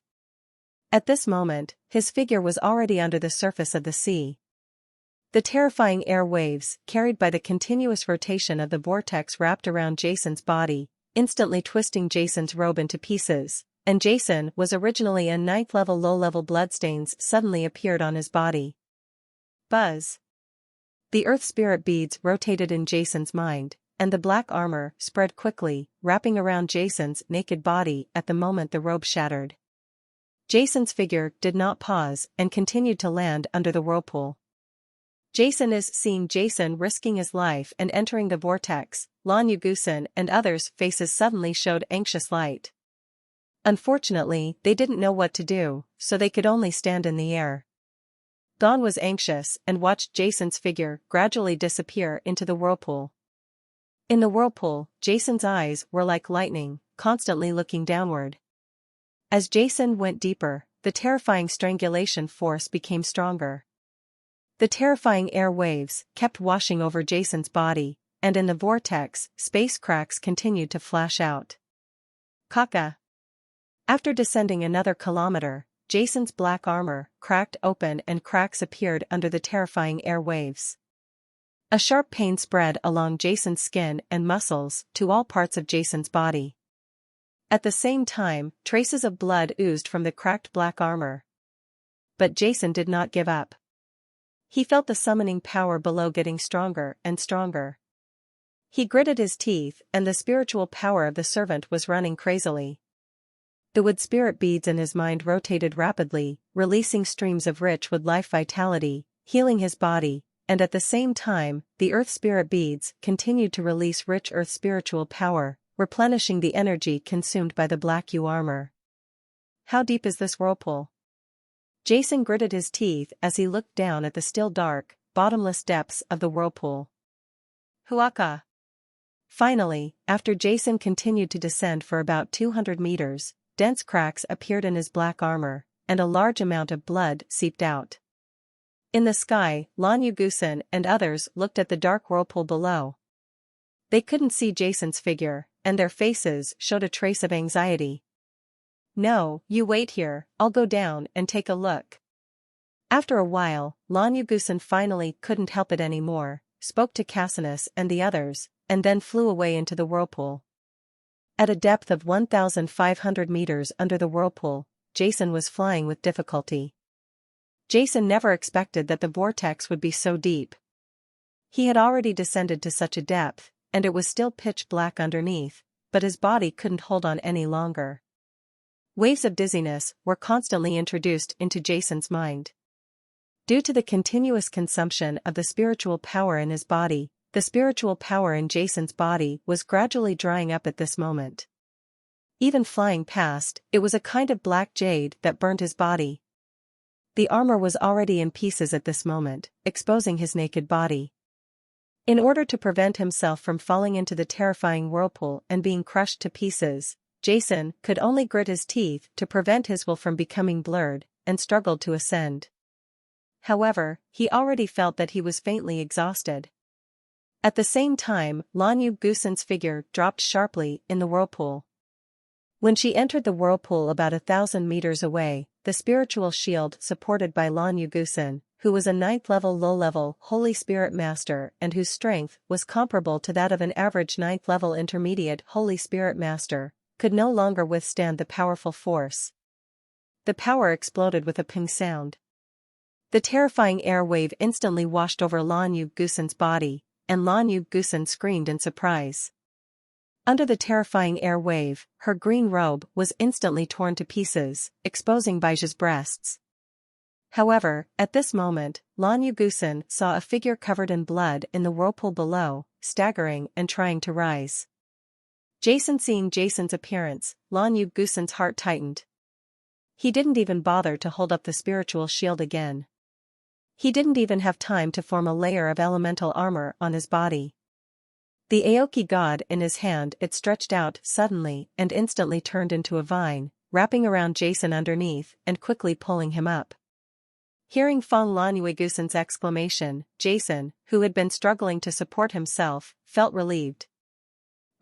At this moment, his figure was already under the surface of the sea. The terrifying air waves, carried by the continuous rotation of the vortex, wrapped around Jason's body, instantly twisting Jason's robe into pieces, and Jason was originally a 9th level low-level bloodstains suddenly appeared on his body. Buzz! The earth spirit beads rotated in Jason's mind, and the black armor spread quickly, wrapping around Jason's naked body at the moment the robe shattered. Jason's figure did not pause and continued to land under the whirlpool. Jason is seeing Jason risking his life and entering the vortex. Lan Yugusan and others' faces suddenly showed anxious light. Unfortunately, they didn't know what to do, so they could only stand in the air. Dawn was anxious and watched Jason's figure gradually disappear into the whirlpool. In the whirlpool, Jason's eyes were like lightning, constantly looking downward. As Jason went deeper, the terrifying strangulation force became stronger. The terrifying air waves kept washing over Jason's body, and in the vortex, space cracks continued to flash out. Kaka! After descending another kilometer, Jason's black armor cracked open and cracks appeared under the terrifying air waves. A sharp pain spread along Jason's skin and muscles to all parts of Jason's body. At the same time, traces of blood oozed from the cracked black armor. But Jason did not give up. He felt the summoning power below getting stronger and stronger. He gritted his teeth, and the spiritual power of the servant was running crazily. The wood spirit beads in his mind rotated rapidly, releasing streams of rich wood life vitality, healing his body, and at the same time, the earth spirit beads continued to release rich earth spiritual power, replenishing the energy consumed by the black U armor. How deep is this whirlpool? Jason gritted his teeth as he looked down at the still dark, bottomless depths of the whirlpool. Huaka! Finally, after Jason continued to descend for about 200 meters, dense cracks appeared in his black armor, and a large amount of blood seeped out. In the sky, Lan Yugusan and others looked at the dark whirlpool below. They couldn't see Jason's figure, and their faces showed a trace of anxiety. "No, you wait here, I'll go down and take a look." After a while, Lan Yugusan finally couldn't help it anymore, spoke to Cassinus and the others, and then flew away into the whirlpool. At a depth of 1,500 meters under the whirlpool, Jason was flying with difficulty. Jason never expected that the vortex would be so deep. He had already descended to such a depth, and it was still pitch black underneath, but his body couldn't hold on any longer. Waves of dizziness were constantly introduced into Jason's mind. Due to the continuous consumption of the spiritual power in his body, the spiritual power in Jason's body was gradually drying up at this moment. Even flying past, it was a kind of black jade that burned his body. The armor was already in pieces at this moment, exposing his naked body. In order to prevent himself from falling into the terrifying whirlpool and being crushed to pieces, Jason could only grit his teeth to prevent his will from becoming blurred, and struggled to ascend. However, he already felt that he was faintly exhausted. At the same time, Lan Yu Gusen's figure dropped sharply in the whirlpool. When she entered the whirlpool about 1,000 meters away, the spiritual shield supported by Lan Yu Gusen, who was a 9th-level low-level Holy Spirit Master and whose strength was comparable to that of an average 9th-level intermediate Holy Spirit Master, could no longer withstand the powerful force. The power exploded with a ping sound. The terrifying air wave instantly washed over Lan Yu Gusen's body, and Lan Yu Gusen screamed in surprise. Under the terrifying air wave, her green robe was instantly torn to pieces, exposing Baiji's breasts. However, at this moment, Lan Yu Gusen saw a figure covered in blood in the whirlpool below, staggering and trying to rise. Seeing Jason's appearance, Lan Yu Gusen's heart tightened. He didn't even bother to hold up the spiritual shield again. He didn't even have time to form a layer of elemental armor on his body. The Aoki god in his hand, it stretched out suddenly and instantly turned into a vine, wrapping around Jason underneath and quickly pulling him up. Hearing Fong Lan Yu Gusen's exclamation, Jason, who had been struggling to support himself, felt relieved.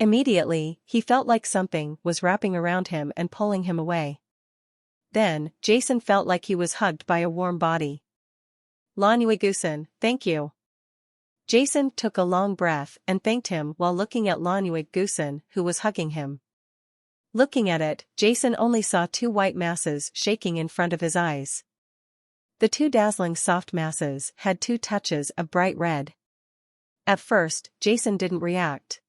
Immediately, he felt like something was wrapping around him and pulling him away. Then, Jason felt like he was hugged by a warm body. Lan Yu Gusen, thank you. Jason took a long breath and thanked him while looking at Lan Yu Gusen, who was hugging him. Looking at it, Jason only saw two white masses shaking in front of his eyes. The two dazzling soft masses had two touches of bright red. At first, Jason didn't react.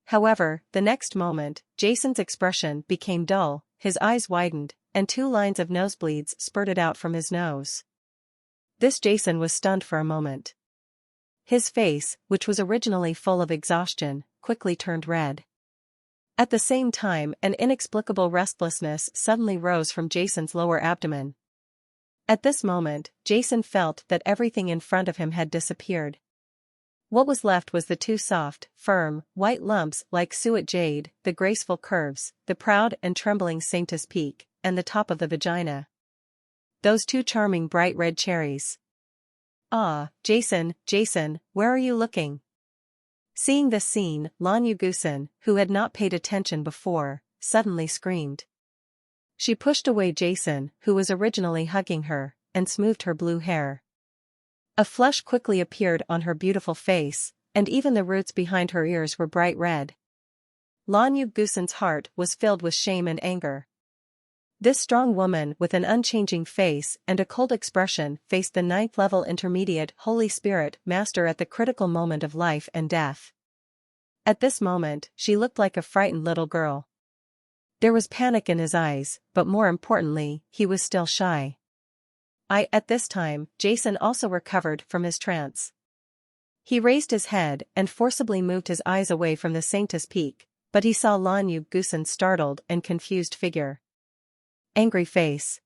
However, the next moment, Jason's expression became dull, his eyes widened, and two lines of nosebleeds spurted out from his nose. This Jason was stunned for a moment. His face, which was originally full of exhaustion, quickly turned red. At the same time, an inexplicable restlessness suddenly rose from Jason's lower abdomen. At this moment, Jason felt that everything in front of him had disappeared. What was left was the two soft, firm, white lumps like suet jade, the graceful curves, the proud and trembling Sanctus peak, and the top of the vagina. Those two charming bright red cherries. Ah, Jason, where are you looking? Seeing this scene, Lan Yu Gusen, who had not paid attention before, suddenly screamed. She pushed away Jason, who was originally hugging her, and smoothed her blue hair. A flush quickly appeared on her beautiful face, and even the roots behind her ears were bright red. Lan Yu Gusen's heart was filled with shame and anger. This strong woman with an unchanging face and a cold expression faced the 9th-level intermediate Holy Spirit Master at the critical moment of life and death. At this moment, she looked like a frightened little girl. There was panic in his eyes, but more importantly, he was still shy. At this time, Jason also recovered from his trance. He raised his head and forcibly moved his eyes away from the Sanctus peak, but he saw Lan Yu Gusen's startled and confused figure. Angry face.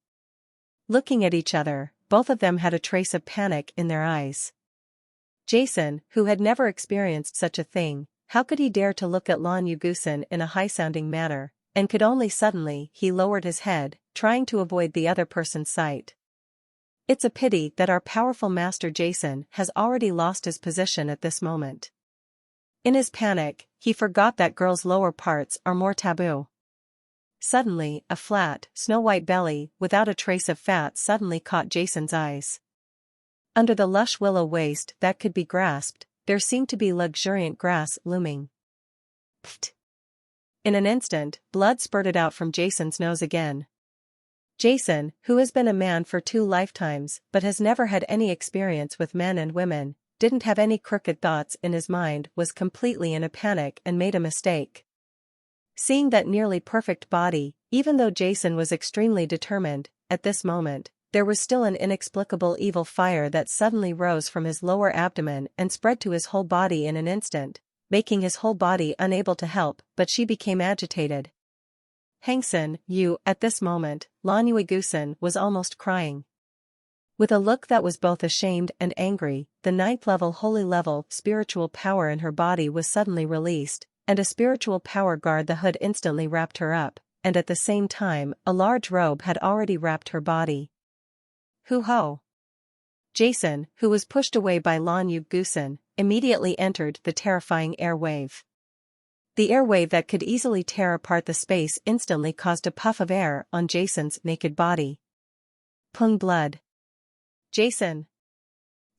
Looking at each other, both of them had a trace of panic in their eyes. Jason, who had never experienced such a thing, how could he dare to look at Lan Yu Gusen in a high-sounding manner, and could only suddenly he lowered his head, trying to avoid the other person's sight. It's a pity that our powerful master Jason has already lost his position at this moment. In his panic, he forgot that girls' lower parts are more taboo. Suddenly, a flat, snow-white belly without a trace of fat suddenly caught Jason's eyes. Under the lush willow waist that could be grasped, there seemed to be luxuriant grass looming. Pfft! In an instant, blood spurted out from Jason's nose again. Jason, who has been a man for 2 lifetimes but has never had any experience with men and women, didn't have any crooked thoughts in his mind, was completely in a panic and made a mistake. Seeing that nearly perfect body, even though Jason was extremely determined, at this moment, there was still an inexplicable evil fire that suddenly rose from his lower abdomen and spread to his whole body in an instant, making his whole body unable to help, but she became agitated. Hangsen, at this moment, Lan Yu Gusen was almost crying. With a look that was both ashamed and angry, the 9th-level holy level spiritual power in her body was suddenly released, and a spiritual power guard the hood instantly wrapped her up, and at the same time, a large robe had already wrapped her body. Hoo-ho! Jason, who was pushed away by Lan Yu Gusen, immediately entered the terrifying air wave. The air wave that could easily tear apart the space instantly caused a puff of air on Jason's naked body. Pung blood. Jason.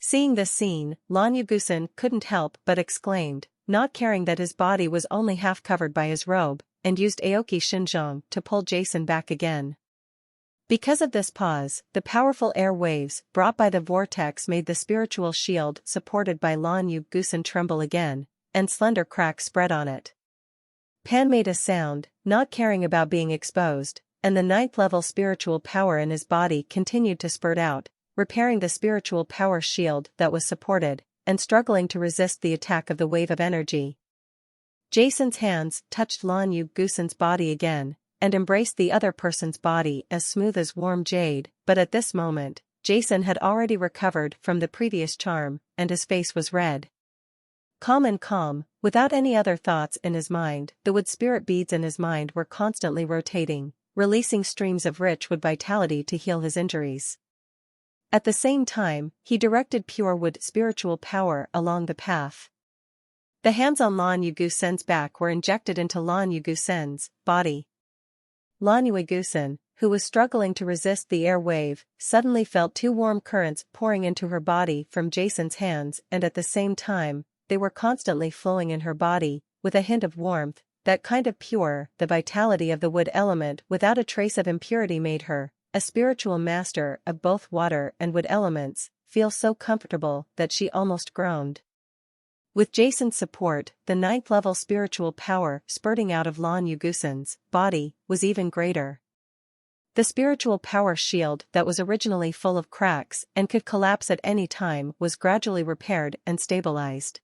Seeing this scene, Lan Yu Gusen couldn't help but exclaimed, not caring that his body was only half covered by his robe, and used Aoki Shinjong to pull Jason back again. Because of this pause, the powerful air waves brought by the vortex made the spiritual shield supported by Lan Yu Gusen tremble again, and slender cracks spread on it. Pan made a sound, not caring about being exposed, and the 9th-level spiritual power in his body continued to spurt out, repairing the spiritual power shield that was supported, and struggling to resist the attack of the wave of energy. Jason's hands touched Lan Yu Gusen's body again, and embraced the other person's body as smooth as warm jade, but at this moment, Jason had already recovered from the previous charm, and his face was red. Calm, without any other thoughts in his mind, the wood spirit beads in his mind were constantly rotating, releasing streams of rich wood vitality to heal his injuries. At the same time, he directed pure wood spiritual power along the path. The hands on Lan Yu Gusen's back were injected into Lan Yu Gusen's body. Lan Yu Gusen, who was struggling to resist the air wave, suddenly felt 2 warm currents pouring into her body from Jason's hands, and at the same time, they were constantly flowing in her body, with a hint of warmth, that kind of pure, the vitality of the wood element without a trace of impurity made her, a spiritual master of both water and wood elements, feel so comfortable that she almost groaned. With Jason's support, the 9th-level spiritual power spurting out of Lan Yu Gusen's body was even greater. The spiritual power shield that was originally full of cracks and could collapse at any time was gradually repaired and stabilized.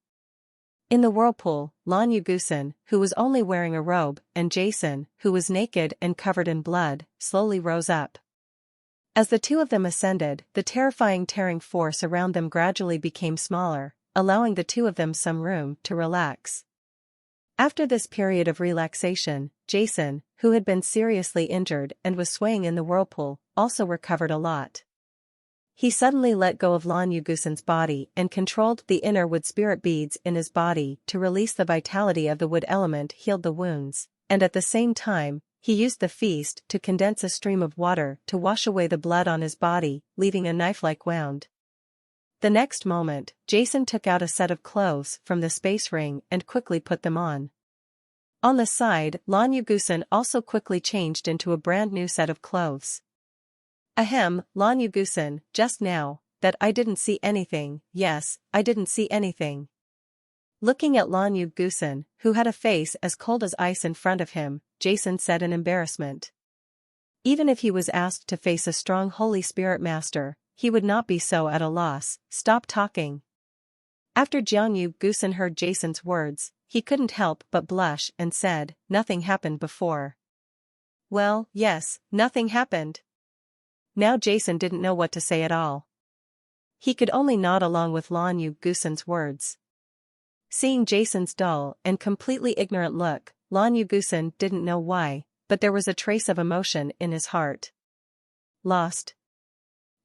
In the whirlpool, Lan Yu Gusen, who was only wearing a robe, and Jason, who was naked and covered in blood, slowly rose up. As the two of them ascended, the terrifying tearing force around them gradually became smaller, allowing the two of them some room to relax. After this period of relaxation, Jason, who had been seriously injured and was swaying in the whirlpool, also recovered a lot. He suddenly let go of Lan Yu Gusen's body and controlled the inner wood spirit beads in his body to release the vitality of the wood element, healed the wounds, and at the same time, he used the feast to condense a stream of water to wash away the blood on his body, leaving a knife-like wound. The next moment, Jason took out a set of clothes from the space ring and quickly put them on. On the side, Lan Yu Gusen also quickly changed into a brand new set of clothes. Ahem, Lan Yu Gusen, just now, that I didn't see anything, yes, I didn't see anything. Looking at Lan Yu Gusen, who had a face as cold as ice in front of him, Jason said in embarrassment. Even if he was asked to face a strong Holy Spirit Master, he would not be so at a loss. Stop talking. After Jiang Yu Gusen heard Jason's words, he couldn't help but blush and said, nothing happened before. Well, yes, nothing happened. Now Jason didn't know what to say at all. He could only nod along with Lan Yu Gusen's words. Seeing Jason's dull and completely ignorant look, Lan Yu Gusen didn't know why, but there was a trace of emotion in his heart. Lost.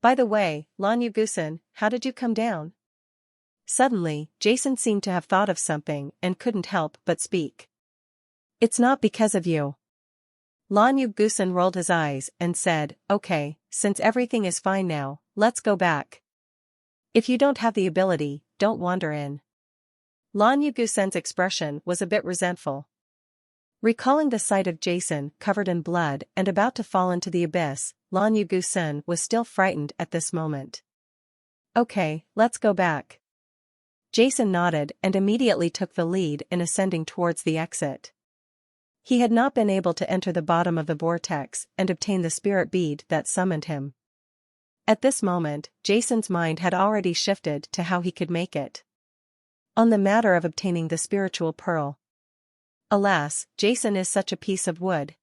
By the way, Lan Yu Gusen, how did you come down? Suddenly, Jason seemed to have thought of something and couldn't help but speak. It's not because of you. Lan Yu Gusen rolled his eyes and said, okay, since everything is fine now, let's go back. If you don't have the ability, don't wander in. Lan Yu Gusen's expression was a bit resentful. Recalling the sight of Jason covered in blood and about to fall into the abyss, Lan Yu Gusen was still frightened at this moment. Okay, let's go back. Jason nodded and immediately took the lead in ascending towards the exit. He had not been able to enter the bottom of the vortex and obtain the spirit bead that summoned him. At this moment, Jason's mind had already shifted to how he could make it. On the matter of obtaining the spiritual pearl. Alas, Jason is such a piece of wood.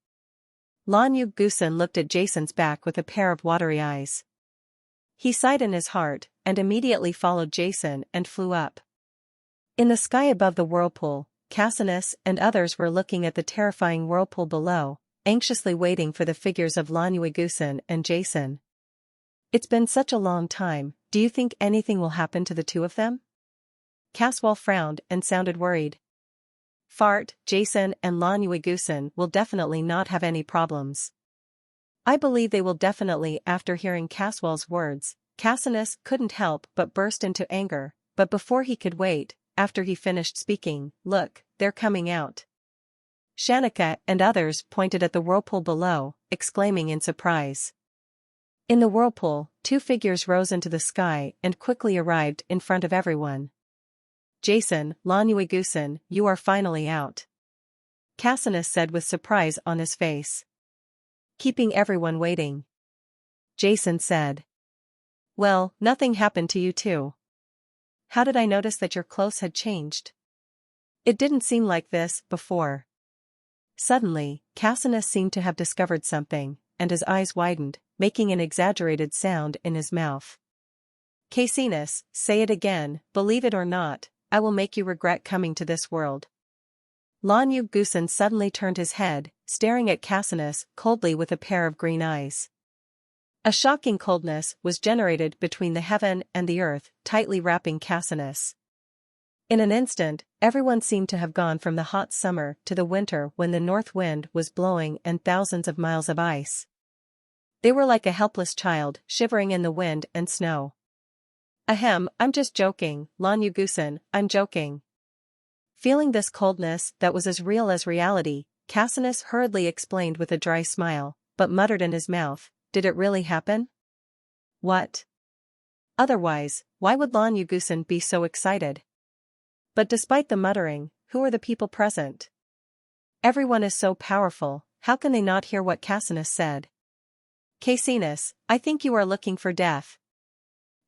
Lan Yu Gusen looked at Jason's back with a pair of watery eyes. He sighed in his heart, and immediately followed Jason and flew up. In the sky above the whirlpool, Cassius and others were looking at the terrifying whirlpool below, anxiously waiting for the figures of Lan Yu Gusen and Jason. It's been such a long time, do you think anything will happen to the two of them? Caswell frowned and sounded worried. Fart, Jason and Lan Yuigusan will definitely not have any problems. I believe they will definitely. After hearing Caswell's words, Cassinus couldn't help but burst into anger, but before he could wait, after he finished speaking, look, they're coming out. Shanika and others pointed at the whirlpool below, exclaiming in surprise. In the whirlpool, two figures rose into the sky and quickly arrived in front of everyone. Jason, Lan Yuigusan, you are finally out. Cassinus said with surprise on his face. Keeping everyone waiting. Jason said. Well, nothing happened to you too. How did I notice that your clothes had changed? It didn't seem like this before. Suddenly, Cassinus seemed to have discovered something, and his eyes widened, making an exaggerated sound in his mouth. Cassinus, say it again, believe it or not, I will make you regret coming to this world. Lan Yuigusan suddenly turned his head, staring at Cassinus coldly with a pair of green eyes. A shocking coldness was generated between the heaven and the earth, tightly wrapping Cassinus. In an instant, everyone seemed to have gone from the hot summer to the winter when the north wind was blowing and thousands of miles of ice. They were like a helpless child, shivering in the wind and snow. Ahem, I'm just joking, Lan Yuigusan, I'm joking. Feeling this coldness that was as real as reality, Cassinus hurriedly explained with a dry smile, but muttered in his mouth, did it really happen? What? Otherwise, why would Lan Yuigusan be so excited? But despite the muttering, who are the people present? Everyone is so powerful, how can they not hear what Cassinus said? Cassinus, I think you are looking for death.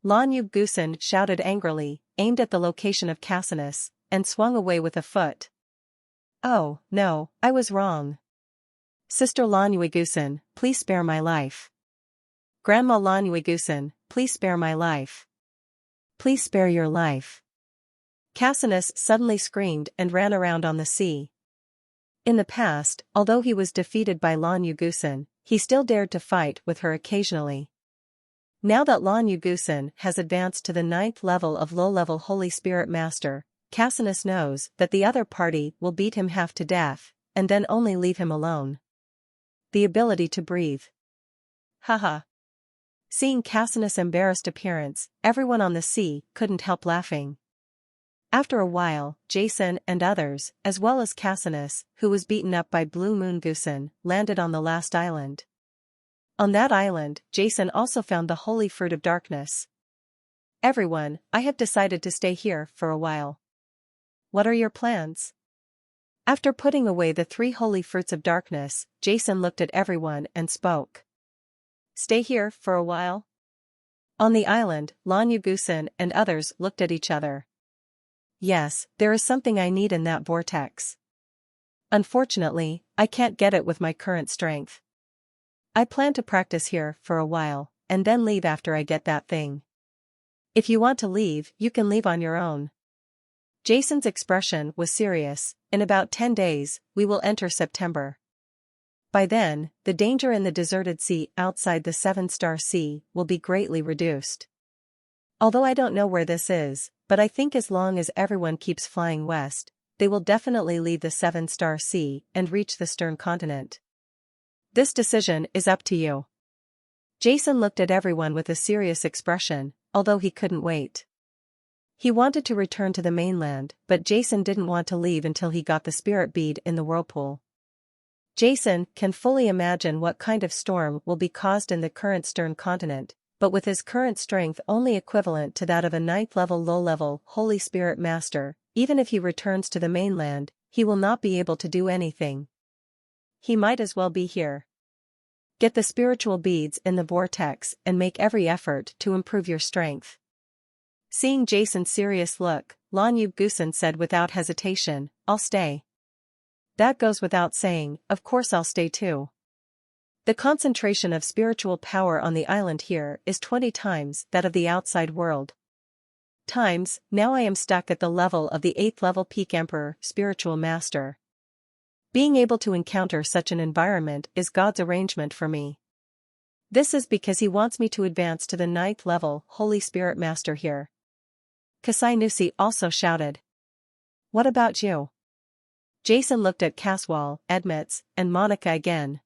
Lan Yuigusan shouted angrily, aimed at the location of Cassinus, and swung away with a foot. Oh, no, I was wrong. Sister Lan Yuigusan, please spare my life. Grandma Lan Yuigusan, please spare my life. Please spare your life. Cassinus suddenly screamed and ran around on the sea. In the past, although he was defeated by Lan Yuigusan, he still dared to fight with her occasionally. Now that Lan Yuigusan has advanced to the 9th level of low-level Holy Spirit Master, Cassinus knows that the other party will beat him half to death, and then only leave him alone. The ability to breathe. Haha. Seeing Cassinus' embarrassed appearance, everyone on the sea couldn't help laughing. After a while, Jason and others, as well as Cassinus, who was beaten up by Blue Moon Gusan, landed on the last island. On that island, Jason also found the holy fruit of darkness. Everyone, I have decided to stay here for a while. What are your plans? After putting away the 3 holy fruits of darkness, Jason looked at everyone and spoke. Stay here for a while? On the island, Lan Yuigusan and others looked at each other. Yes, there is something I need in that vortex. Unfortunately, I can't get it with my current strength. I plan to practice here for a while, and then leave after I get that thing. If you want to leave, you can leave on your own. Jason's expression was serious. In about 10 days, we will enter September. By then, the danger in the deserted sea outside the 7-star sea will be greatly reduced. Although I don't know where this is, but I think as long as everyone keeps flying west, they will definitely leave the 7-star sea and reach the Stern continent. This decision is up to you. Jason looked at everyone with a serious expression, although he couldn't wait. He wanted to return to the mainland, but Jason didn't want to leave until he got the spirit bead in the whirlpool. Jason can fully imagine what kind of storm will be caused in the current Stern continent, but with his current strength only equivalent to that of a 9th level low-level Holy Spirit Master, even if he returns to the mainland, he will not be able to do anything. He might as well be here. Get the spiritual beads in the vortex and make every effort to improve your strength. Seeing Jason's serious look, Lan Yuigusan said without hesitation, I'll stay. That goes without saying, of course I'll stay too. The concentration of spiritual power on the island here is 20 times that of the outside world. Now I am stuck at the level of the 8th level Peak Emperor Spiritual Master. Being able to encounter such an environment is God's arrangement for me. This is because he wants me to advance to the 9th level Holy Spirit Master here. Kasai Nusi also shouted. What about you? Jason looked at Caswell, Edmits, and Monica again.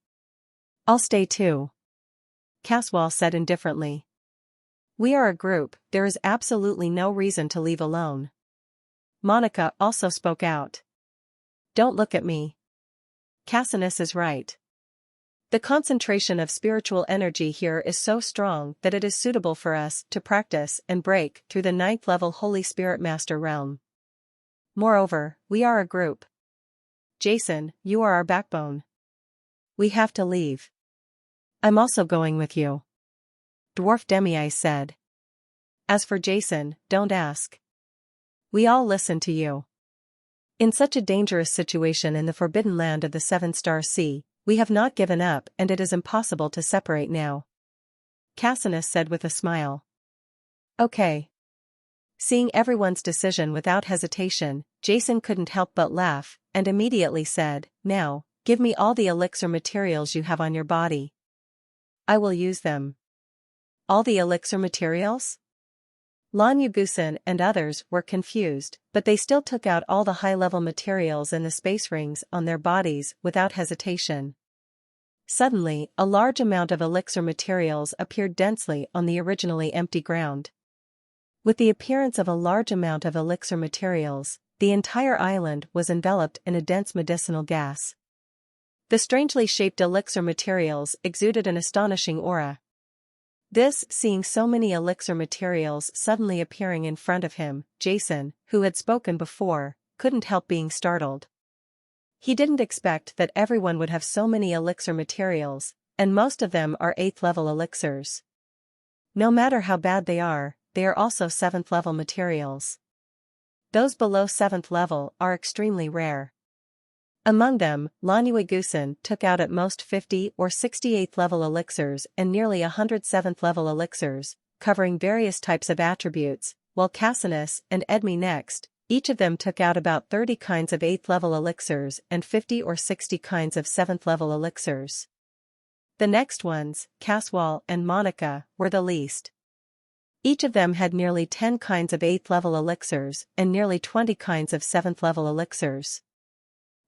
I'll stay too. Caswell said indifferently. We are a group, there is absolutely no reason to leave alone. Monica also spoke out. Don't look at me. Cassinus is right. The concentration of spiritual energy here is so strong that it is suitable for us to practice and break through the 9th level Holy Spirit Master realm. Moreover, we are a group. Jason, you are our backbone. We have to leave. I'm also going with you. Dwarf Demi-Ice said. As for Jason, don't ask. We all listen to you. In such a dangerous situation in the forbidden land of the Seven-Star Sea, we have not given up and it is impossible to separate now. Cassinus said with a smile. Okay. Seeing everyone's decision without hesitation, Jason couldn't help but laugh, and immediately said, Now, give me all the elixir materials you have on your body. I will use them. All the elixir materials? Lan Yugusin and others were confused, but they still took out all the high-level materials and the space rings on their bodies without hesitation. Suddenly, a large amount of elixir materials appeared densely on the originally empty ground. With the appearance of a large amount of elixir materials, the entire island was enveloped in a dense medicinal gas. The strangely shaped elixir materials exuded an astonishing aura. Seeing so many elixir materials suddenly appearing in front of him, Jason, who had spoken before, couldn't help being startled. He didn't expect that everyone would have so many elixir materials, and most of them are 8th level elixirs. No matter how bad they are also 7th level materials. Those below 7th level are extremely rare. Among them, Lan Yuigusin took out at most 50 or 68th level elixirs and nearly 100 7th level elixirs, covering various types of attributes, while Cassinus and Edmi next, each of them took out about 30 kinds of 8th level elixirs and 50 or 60 kinds of 7th level elixirs. The next ones, Caswell and Monica, were the least. Each of them had nearly 10 kinds of 8th level elixirs and nearly 20 kinds of 7th level elixirs.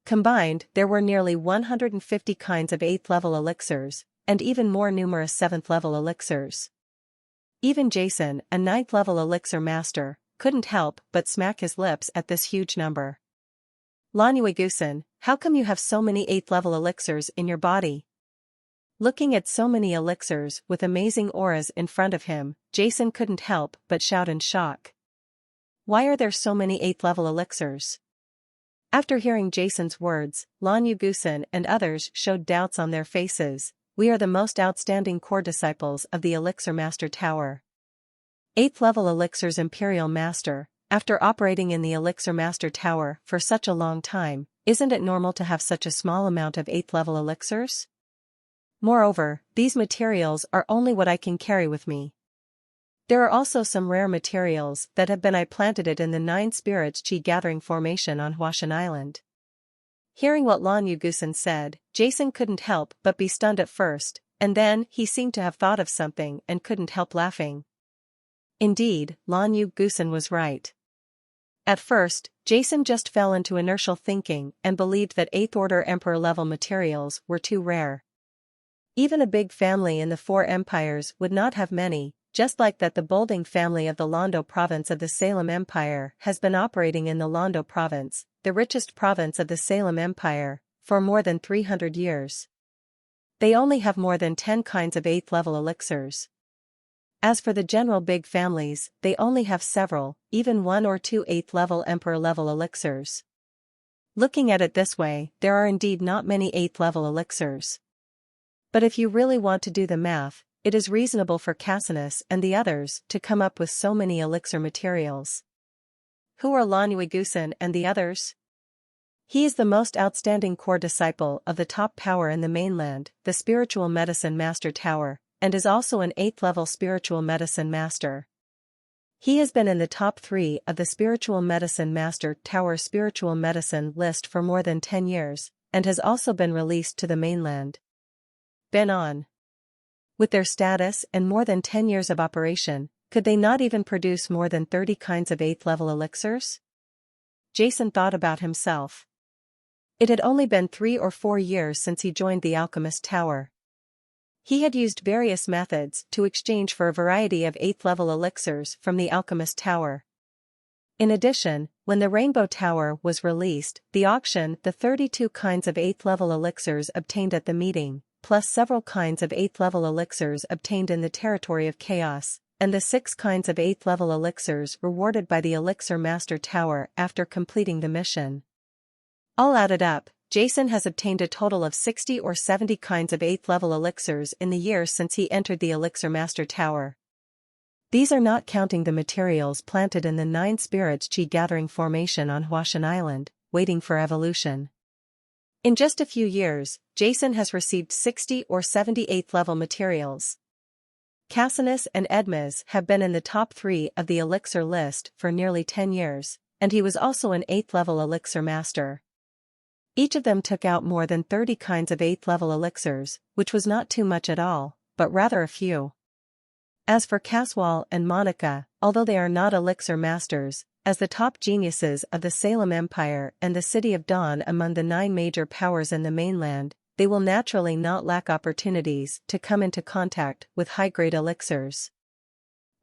Combined, there were nearly 150 kinds of 8th level elixirs, and even more numerous 7th level elixirs. Even Jason, a 9th level elixir master, couldn't help but smack his lips at this huge number. Lan Yuigusin, how come you have so many 8th level elixirs in your body? Looking at so many elixirs with amazing auras in front of him, Jason couldn't help but shout in shock. Why are there so many 8th level elixirs? After hearing Jason's words, Lan Yuigusin and others showed doubts on their faces. We are the most outstanding core disciples of the Elixir Master Tower. 8th level elixirs Imperial Master, after operating in the Elixir Master Tower for such a long time, isn't it normal to have such a small amount of 8th level elixirs? Moreover, these materials are only what I can carry with me. There are also some rare materials that have been planted in the 9 Spirits Chi gathering formation on Huashan Island. Hearing what Lan Yuigusin said, Jason couldn't help but be stunned at first, and then he seemed to have thought of something and couldn't help laughing. Indeed, Lan Yuigusin was right. At first, Jason just fell into inertial thinking and believed that 8th Order Emperor level materials were too rare. Even a big family in the 4 empires would not have many. Just like that, the Bolding family of the Londo province of the Salem Empire has been operating in the Londo province, the richest province of the Salem Empire, for more than 300 years. They only have more than 10 kinds of 8th level elixirs. As for the general big families, they only have several, even 1 or 2 8th level Emperor level elixirs. Looking at it this way, there are indeed not many 8th level elixirs. But if you really want to do the math, it is reasonable for Cassinus and the others to come up with so many elixir materials. Who are Lan Yuigusin and the others? He is the most outstanding core disciple of the top power in the mainland, the Spiritual Medicine Master Tower, and is also an 8th level Spiritual Medicine Master. He has been in the top 3 of the Spiritual Medicine Master Tower Spiritual Medicine list for more than 10 years, and has also been released to the mainland. Been on. With their status and more than 10 years of operation, could they not even produce more than 30 kinds of 8th level elixirs? Jason thought about himself. It had only been 3 or 4 years since he joined the Alchemist Tower. He had used various methods to exchange for a variety of 8th level elixirs from the Alchemist Tower. In addition, when the Rainbow Tower was released, the auction, the 32 kinds of 8th level elixirs obtained at the meeting, plus several kinds of 8th level elixirs obtained in the Territory of Chaos, and the 6 kinds of 8th level elixirs rewarded by the Elixir Master Tower after completing the mission. All added up, Jason has obtained a total of 60 or 70 kinds of 8th level elixirs in the years since he entered the Elixir Master Tower. These are not counting the materials planted in the 9 Spirits Chi gathering formation on Huashan Island, waiting for evolution. In just a few years, Jason has received 60 or 70 8th level materials. Cassinus and Edmes have been in the top 3 of the elixir list for nearly 10 years, and he was also an 8th level elixir master. Each of them took out more than 30 kinds of 8th level elixirs, which was not too much at all, but rather a few. As for Caswall and Monica, although they are not elixir masters, as the top geniuses of the Salem Empire and the City of Dawn among the 9 major powers in the mainland, they will naturally not lack opportunities to come into contact with high-grade elixirs.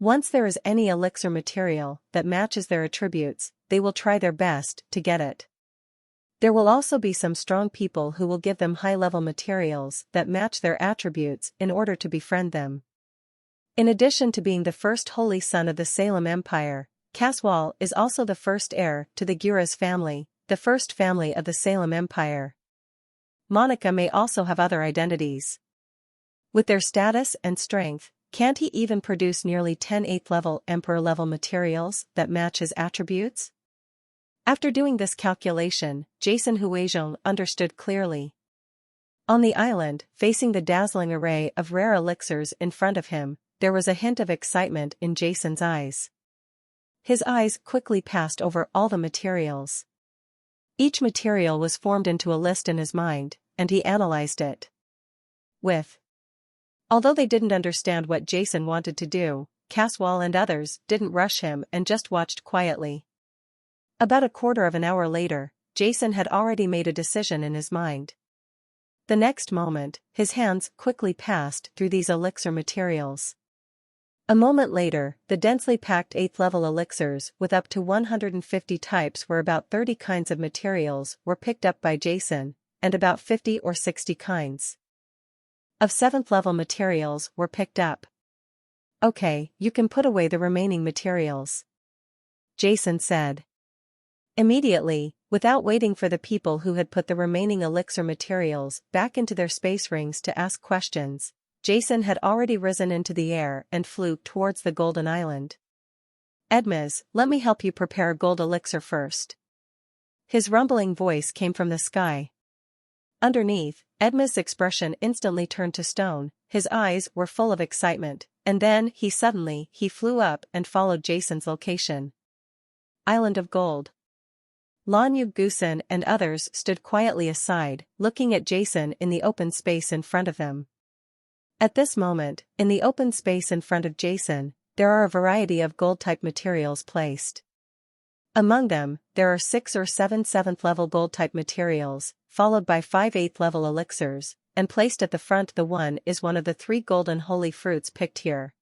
Once there is any elixir material that matches their attributes, they will try their best to get it. There will also be some strong people who will give them high-level materials that match their attributes in order to befriend them. In addition to being the first holy son of the Salem Empire, Caswall is also the first heir to the Guras family, the first family of the Salem Empire. Monica may also have other identities. With their status and strength, can't he even produce nearly 10 8th level Emperor level materials that match his attributes? After doing this calculation, Jason Huizhong understood clearly. On the island, facing the dazzling array of rare elixirs in front of him, there was a hint of excitement in Jason's eyes. His eyes quickly passed over all the materials. Each material was formed into a list in his mind, and he analyzed it. Although they didn't understand what Jason wanted to do, Caswall and others didn't rush him and just watched quietly. About a quarter of an hour later, Jason had already made a decision in his mind. The next moment, his hands quickly passed through these elixir materials. A moment later, the densely packed 8th level elixirs with up to 150 types where about 30 kinds of materials were picked up by Jason, and about 50 or 60 kinds of 7th level materials were picked up. Okay, you can put away the remaining materials, Jason said. Immediately, without waiting for the people who had put the remaining elixir materials back into their space rings to ask questions, Jason had already risen into the air and flew towards the Golden Island. Edmes, let me help you prepare a gold elixir first. His rumbling voice came from the sky. Underneath, Edmes' expression instantly turned to stone, his eyes were full of excitement, and then he flew up and followed Jason's location. Island of Gold. Lan Yu Gusen and others stood quietly aside, looking at Jason in the open space in front of them. At this moment, in the open space in front of Jason, there are a variety of gold-type materials placed. Among them, there are 6 or 7 7th level gold-type materials, followed by 5 8th level elixirs, and placed at the front the one is one of the 3 golden holy fruits picked here.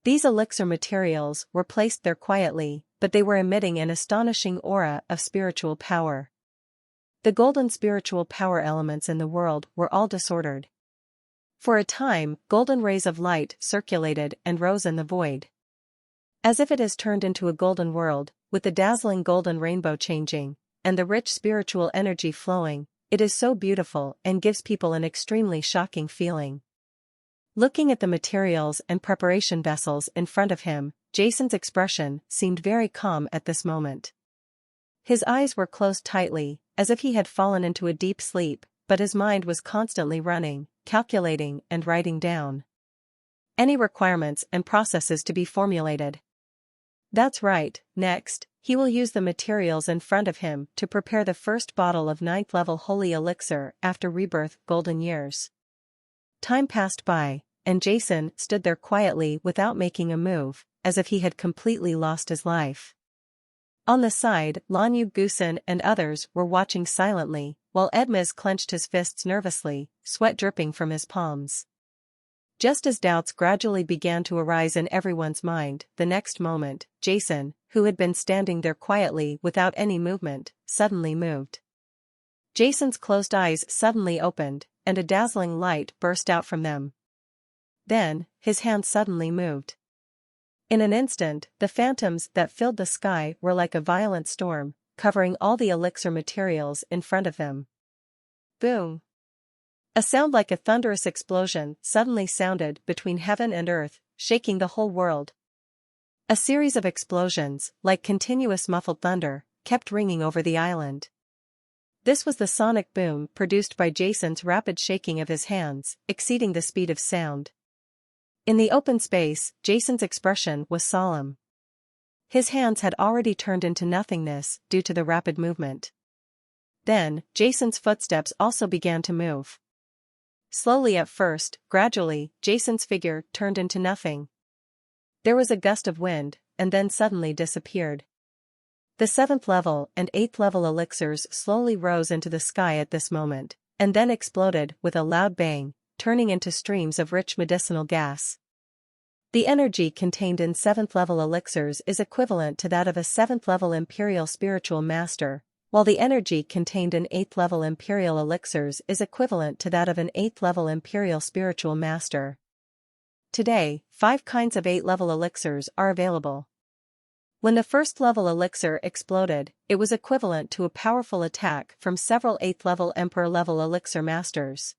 These elixir materials were placed there quietly, but they were emitting an astonishing aura of spiritual power. The golden spiritual power elements in the world were all disordered. For a time, golden rays of light circulated and rose in the void. As if it has turned into a golden world, with the dazzling golden rainbow changing, and the rich spiritual energy flowing, it is so beautiful and gives people an extremely shocking feeling. Looking at the materials and preparation vessels in front of him, Jason's expression seemed very calm at this moment. His eyes were closed tightly, as if he had fallen into a deep sleep, but his mind was constantly running, calculating and writing down any requirements and processes to be formulated. That's right, next, he will use the materials in front of him to prepare the first bottle of 9th level holy elixir after rebirth golden years. Time passed by, and Jason stood there quietly without making a move, as if he had completely lost his life. On the side, Lanyu Gusen and others were watching silently, while Edmez clenched his fists nervously, sweat dripping from his palms. Just as doubts gradually began to arise in everyone's mind, the next moment, Jason, who had been standing there quietly without any movement, suddenly moved. Jason's closed eyes suddenly opened, and a dazzling light burst out from them. Then, his hand suddenly moved. In an instant, the phantoms that filled the sky were like a violent storm, covering all the elixir materials in front of them. Boom! A sound like a thunderous explosion suddenly sounded between heaven and earth, shaking the whole world. A series of explosions, like continuous muffled thunder, kept ringing over the island. This was the sonic boom produced by Jason's rapid shaking of his hands, exceeding the speed of sound. In the open space, Jason's expression was solemn. His hands had already turned into nothingness due to the rapid movement. Then, Jason's footsteps also began to move. Slowly at first, gradually, Jason's figure turned into nothing. There was a gust of wind, and then suddenly disappeared. The 7th level and 8th level elixirs slowly rose into the sky at this moment, and then exploded with a loud bang, turning into streams of rich medicinal gas. The energy contained in 7th level elixirs is equivalent to that of a 7th level Imperial Spiritual Master, while the energy contained in 8th level Imperial elixirs is equivalent to that of an 8th level Imperial Spiritual Master. Today, 5 kinds of 8th level elixirs are available. When the 1st level elixir exploded, it was equivalent to a powerful attack from several 8th level Emperor level elixir masters.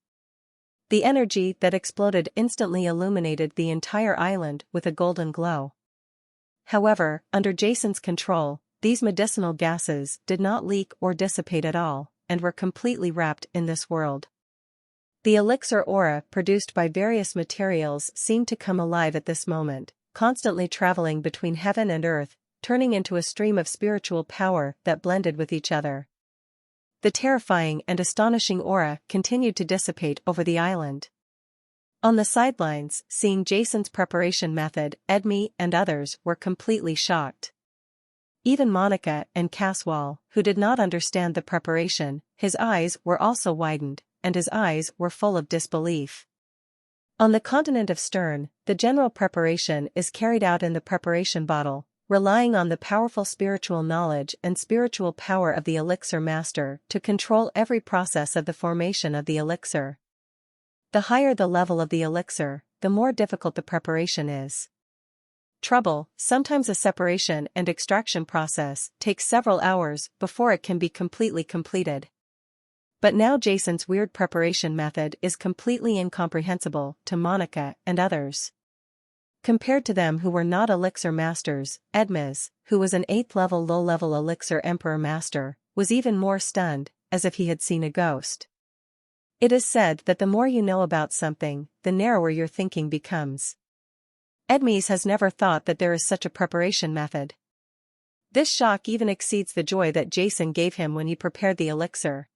The energy that exploded instantly illuminated the entire island with a golden glow. However, under Jason's control, these medicinal gases did not leak or dissipate at all, and were completely wrapped in this world. The elixir aura produced by various materials seemed to come alive at this moment, constantly traveling between heaven and earth, turning into a stream of spiritual power that blended with each other. The terrifying and astonishing aura continued to dissipate over the island. On the sidelines, seeing Jason's preparation method, Edme and others were completely shocked. Even Monica and Caswall, who did not understand the preparation, his eyes were also widened, and his eyes were full of disbelief. On the continent of Stern, the general preparation is carried out in the preparation bottle, relying on the powerful spiritual knowledge and spiritual power of the elixir master to control every process of the formation of the elixir. The higher the level of the elixir, the more difficult the preparation is. Sometimes a separation and extraction process takes several hours before it can be completely completed. But now Jason's weird preparation method is completely incomprehensible to Monica and others. Compared to them who were not elixir masters, Edmez, who was an 8th level low-level elixir emperor master, was even more stunned, as if he had seen a ghost. It is said that the more you know about something, the narrower your thinking becomes. Edmez has never thought that there is such a preparation method. This shock even exceeds the joy that Jason gave him when he prepared the elixir.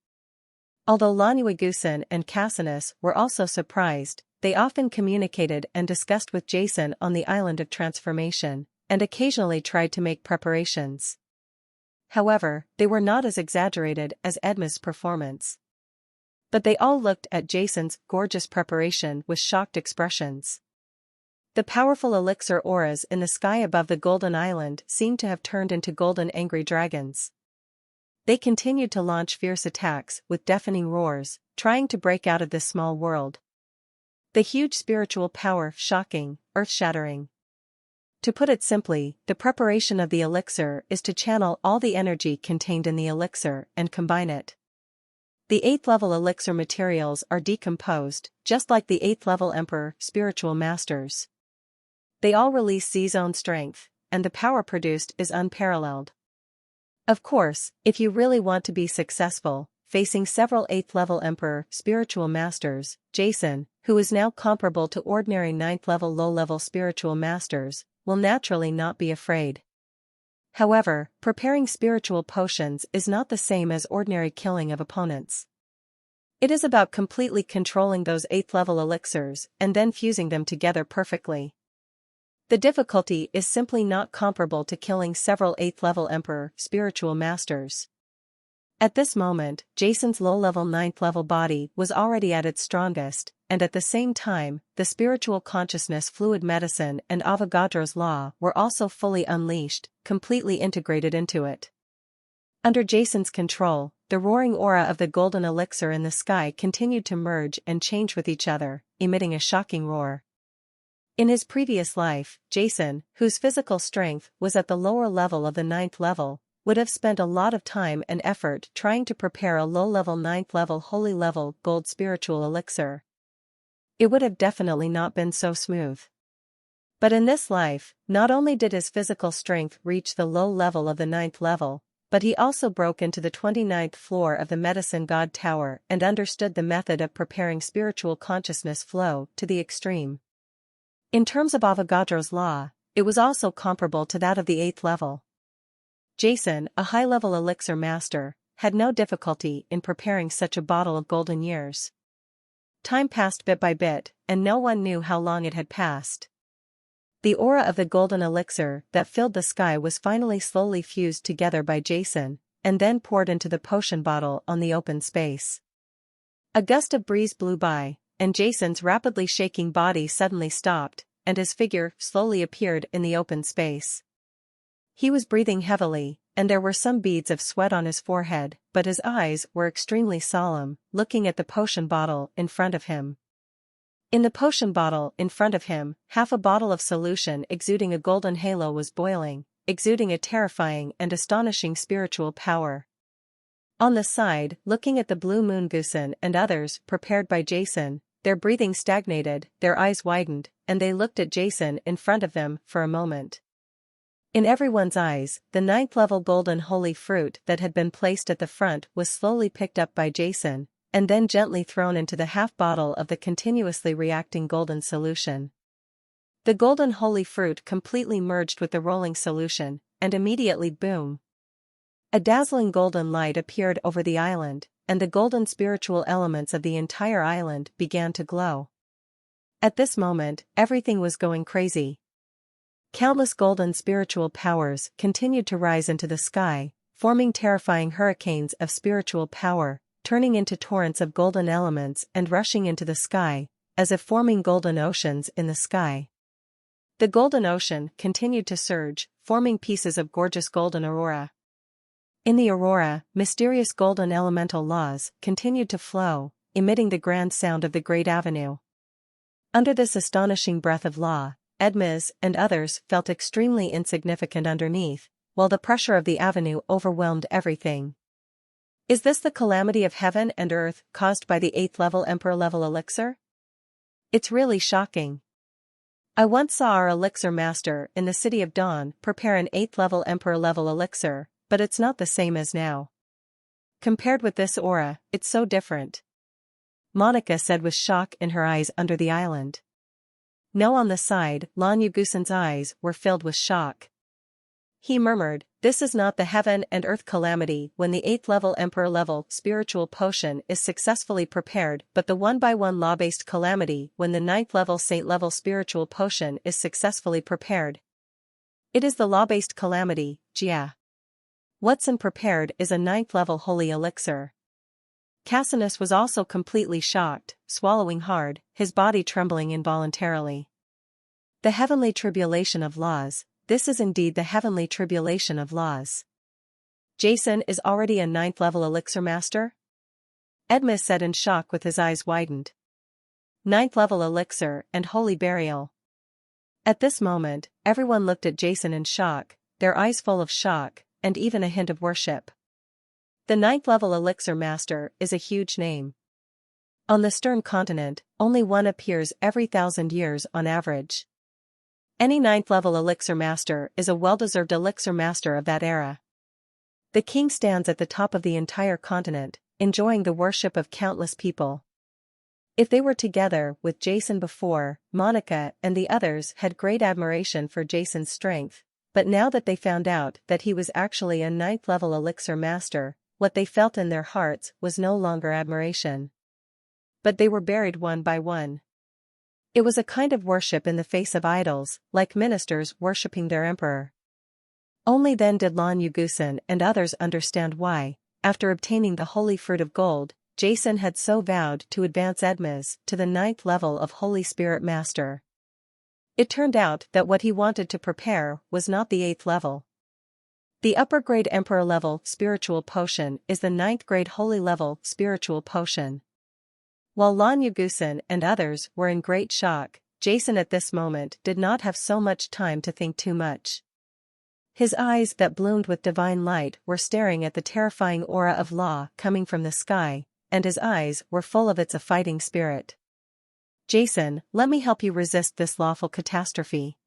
Although Lanuagusen and Cassinus were also surprised, they often communicated and discussed with Jason on the island of transformation, and occasionally tried to make preparations. However, they were not as exaggerated as Edmez's performance. But they all looked at Jason's gorgeous preparation with shocked expressions. The powerful elixir auras in the sky above the Golden Island seemed to have turned into golden angry dragons. They continued to launch fierce attacks with deafening roars, trying to break out of this small world. The huge spiritual power, shocking, earth-shattering. To put it simply, the preparation of the elixir is to channel all the energy contained in the elixir and combine it. The 8th level elixir materials are decomposed, just like the 8th level Emperor spiritual masters. They all release Z's own strength, and the power produced is unparalleled. Of course, if you really want to be successful, facing several 8th level Emperor spiritual masters, Jason, who is now comparable to ordinary 9th level low-level spiritual masters, will naturally not be afraid. However, preparing spiritual potions is not the same as ordinary killing of opponents. It is about completely controlling those 8th level elixirs and then fusing them together perfectly. The difficulty is simply not comparable to killing several 8th level Emperor spiritual masters. At this moment, Jason's low-level 9th level body was already at its strongest, and at the same time, the spiritual consciousness fluid medicine and Avogadro's law were also fully unleashed, completely integrated into it. Under Jason's control, the roaring aura of the golden elixir in the sky continued to merge and change with each other, emitting a shocking roar. In his previous life, Jason, whose physical strength was at the lower level of the 9th level, would have spent a lot of time and effort trying to prepare a low-level 9th level holy level gold spiritual elixir. It would have definitely not been so smooth. But in this life, not only did his physical strength reach the low level of the 9th level, but he also broke into the 29th floor of the Medicine God Tower and understood the method of preparing spiritual consciousness flow to the extreme. In terms of Avogadro's law, it was also comparable to that of the 8th level. Jason, a high-level elixir master, had no difficulty in preparing such a bottle of golden years. Time passed bit by bit, and no one knew how long it had passed. The aura of the golden elixir that filled the sky was finally slowly fused together by Jason, and then poured into the potion bottle on the open space. A gust of breeze blew by, and Jason's rapidly shaking body suddenly stopped, and his figure slowly appeared in the open space. He was breathing heavily, and there were some beads of sweat on his forehead, but his eyes were extremely solemn, looking at the potion bottle in front of him. In the potion bottle in front of him, half a bottle of solution exuding a golden halo was boiling, exuding a terrifying and astonishing spiritual power. On the side, looking at the blue moon Goosen and others prepared by Jason, their breathing stagnated, their eyes widened, and they looked at Jason in front of them for a moment. In everyone's eyes, the 9th level golden holy fruit that had been placed at the front was slowly picked up by Jason, and then gently thrown into the half bottle of the continuously reacting golden solution. The golden holy fruit completely merged with the rolling solution, and immediately boom! A dazzling golden light appeared over the island, and the golden spiritual elements of the entire island began to glow. At this moment, everything was going crazy. Countless golden spiritual powers continued to rise into the sky, forming terrifying hurricanes of spiritual power, turning into torrents of golden elements and rushing into the sky, as if forming golden oceans in the sky. The golden ocean continued to surge, forming pieces of gorgeous golden aurora. In the aurora, mysterious golden elemental laws continued to flow, emitting the grand sound of the Great Avenue. Under this astonishing breath of law, Edmes and others felt extremely insignificant underneath, while the pressure of the avenue overwhelmed everything. Is this the calamity of heaven and earth caused by the 8th level Emperor level elixir? It's really shocking. I once saw our elixir master in the City of Dawn prepare an 8th level Emperor level elixir, but it's not the same as now. Compared with this aura, it's so different. Monica said with shock in her eyes under the island. No, on the side, Lan Yugusen's eyes were filled with shock. He murmured, "This is not the heaven and earth calamity when the 8th level Emperor level spiritual potion is successfully prepared, but the 1-by-1 law-based calamity when the 9th level saint level spiritual potion is successfully prepared. It is the law-based calamity, Jia. What's prepared is a 9th level holy elixir." Cassinus was also completely shocked, swallowing hard, his body trembling involuntarily. The heavenly tribulation of laws, this is indeed the heavenly tribulation of laws. Jason is already a 9th level elixir master? Edmes said in shock with his eyes widened. 9th level elixir and holy burial. At this moment, everyone looked at Jason in shock, their eyes full of shock, and even a hint of worship. The 9th level elixir master is a huge name. On the Stern continent, only one appears every 1,000 years on average. Any 9th level elixir master is a well-deserved elixir master of that era. The king stands at the top of the entire continent, enjoying the worship of countless people. If they were together with Jason before, Monica and the others had great admiration for Jason's strength, but now that they found out that he was actually a 9th level elixir master, what they felt in their hearts was no longer admiration. but they were buried one by one. It was a kind of worship in the face of idols, like ministers worshipping their emperor. Only then did Lan Yugusan and others understand why, after obtaining the holy fruit of gold, Jason had so vowed to advance Edmas to the 9th level of Holy Spirit Master. It turned out that what he wanted to prepare was not the 8th level. The upper grade Emperor level spiritual potion is the 9th grade Holy level spiritual potion. While Lan Yugusan and others were in great shock, Jason at this moment did not have so much time to think too much. His eyes that bloomed with divine light were staring at the terrifying aura of law coming from the sky, and his eyes were full of its a fighting spirit. Jason, let me help you resist this lawful catastrophe.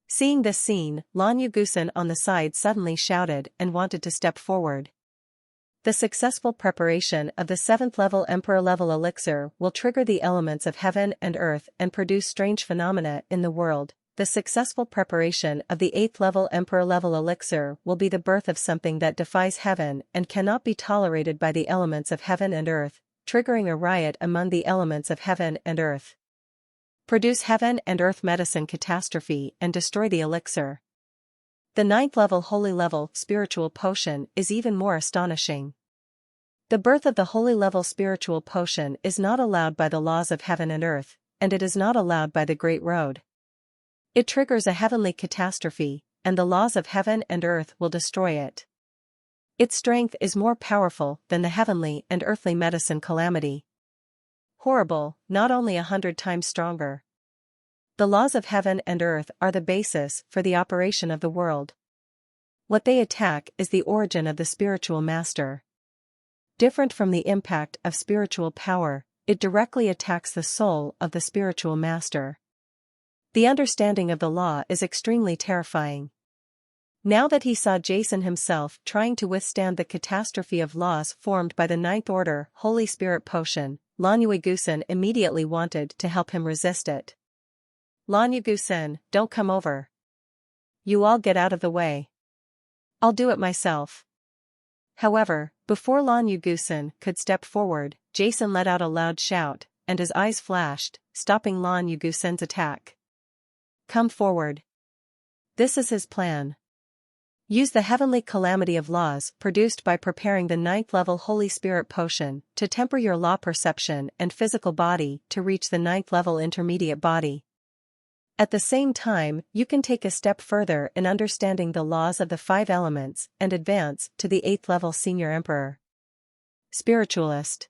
Seeing this scene, Lan Yugusan on the side suddenly shouted and wanted to step forward. The successful preparation of the 7th level Emperor level elixir will trigger the elements of heaven and earth and produce strange phenomena in the world. The successful preparation of the 8th level Emperor level elixir will be the birth of something that defies heaven and cannot be tolerated by the elements of heaven and earth, triggering a riot among the elements of heaven and earth. Produce heaven and earth medicine catastrophe and destroy the elixir. The 9th level Holy level spiritual potion is even more astonishing. The birth of the Holy level spiritual potion is not allowed by the laws of heaven and earth, and it is not allowed by the Great Road. It triggers a heavenly catastrophe, and the laws of heaven and earth will destroy it. Its strength is more powerful than the heavenly and earthly medicine calamity. Horrible, not only 100 times stronger. The laws of heaven and earth are the basis for the operation of the world. What they attack is the origin of the spiritual master. Different from the impact of spiritual power, it directly attacks the soul of the spiritual master. The understanding of the law is extremely terrifying. Now that he saw Jason himself trying to withstand the catastrophe of laws formed by the 9th order Holy Spirit potion, Lan Yugusan immediately wanted to help him resist it. Lan Yugusan, don't come over. You all get out of the way. I'll do it myself. However, before Lan Yugusan could step forward, Jason let out a loud shout, and his eyes flashed, stopping Lan Yugusan's attack. Come forward. This is his plan. Use the heavenly calamity of laws produced by preparing the 9th level Holy Spirit potion to temper your law perception and physical body to reach the 9th level intermediate body. At the same time, you can take a step further in understanding the laws of the 5 elements and advance to the 8th level Senior Emperor. Spiritualist.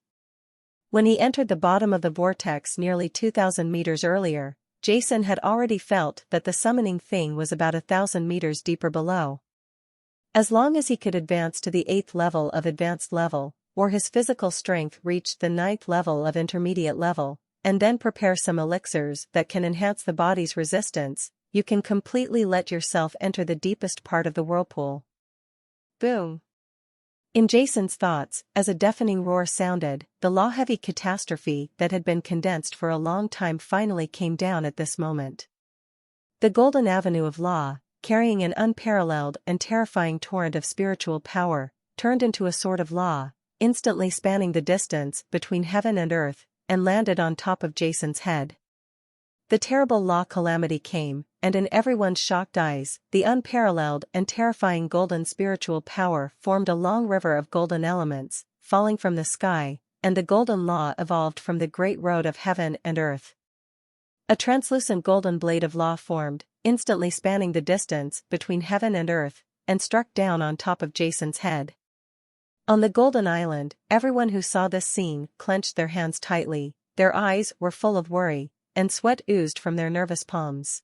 When he entered the bottom of the vortex nearly 2,000 meters earlier, Jason had already felt that the summoning thing was about 1,000 meters deeper below. As long as he could advance to the 8th level of advanced level, or his physical strength reached the 9th level of intermediate level, and then prepare some elixirs that can enhance the body's resistance, you can completely let yourself enter the deepest part of the whirlpool. Boom! In Jason's thoughts, as a deafening roar sounded, the law-heavy catastrophe that had been condensed for a long time finally came down at this moment. The golden avenue of law, carrying an unparalleled and terrifying torrent of spiritual power, turned into a sword of law, instantly spanning the distance between heaven and earth, and landed on top of Jason's head. The terrible law calamity came, and in everyone's shocked eyes, the unparalleled and terrifying golden spiritual power formed a long river of golden elements, falling from the sky, and the golden law evolved from the great road of heaven and earth. A translucent golden blade of law formed, instantly spanning the distance between heaven and earth, and struck down on top of Jason's head. On the Golden Island, everyone who saw this scene clenched their hands tightly, their eyes were full of worry, and sweat oozed from their nervous palms.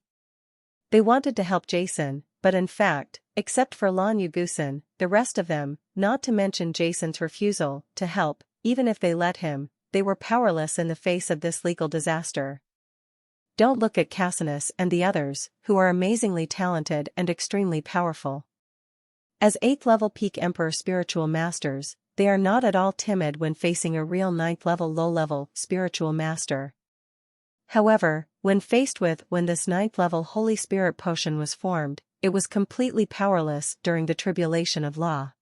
They wanted to help Jason, but in fact, except for Lan Yugusan, the rest of them, not to mention Jason's refusal to help, even if they let him, they were powerless in the face of this legal disaster. Don't look at Cassinus and the others, who are amazingly talented and extremely powerful. As 8th level peak Emperor spiritual masters, they are not at all timid when facing a real 9th level low-level spiritual master. However, when faced with when this 9th level Holy Spirit potion was formed, it was completely powerless during the tribulation of law.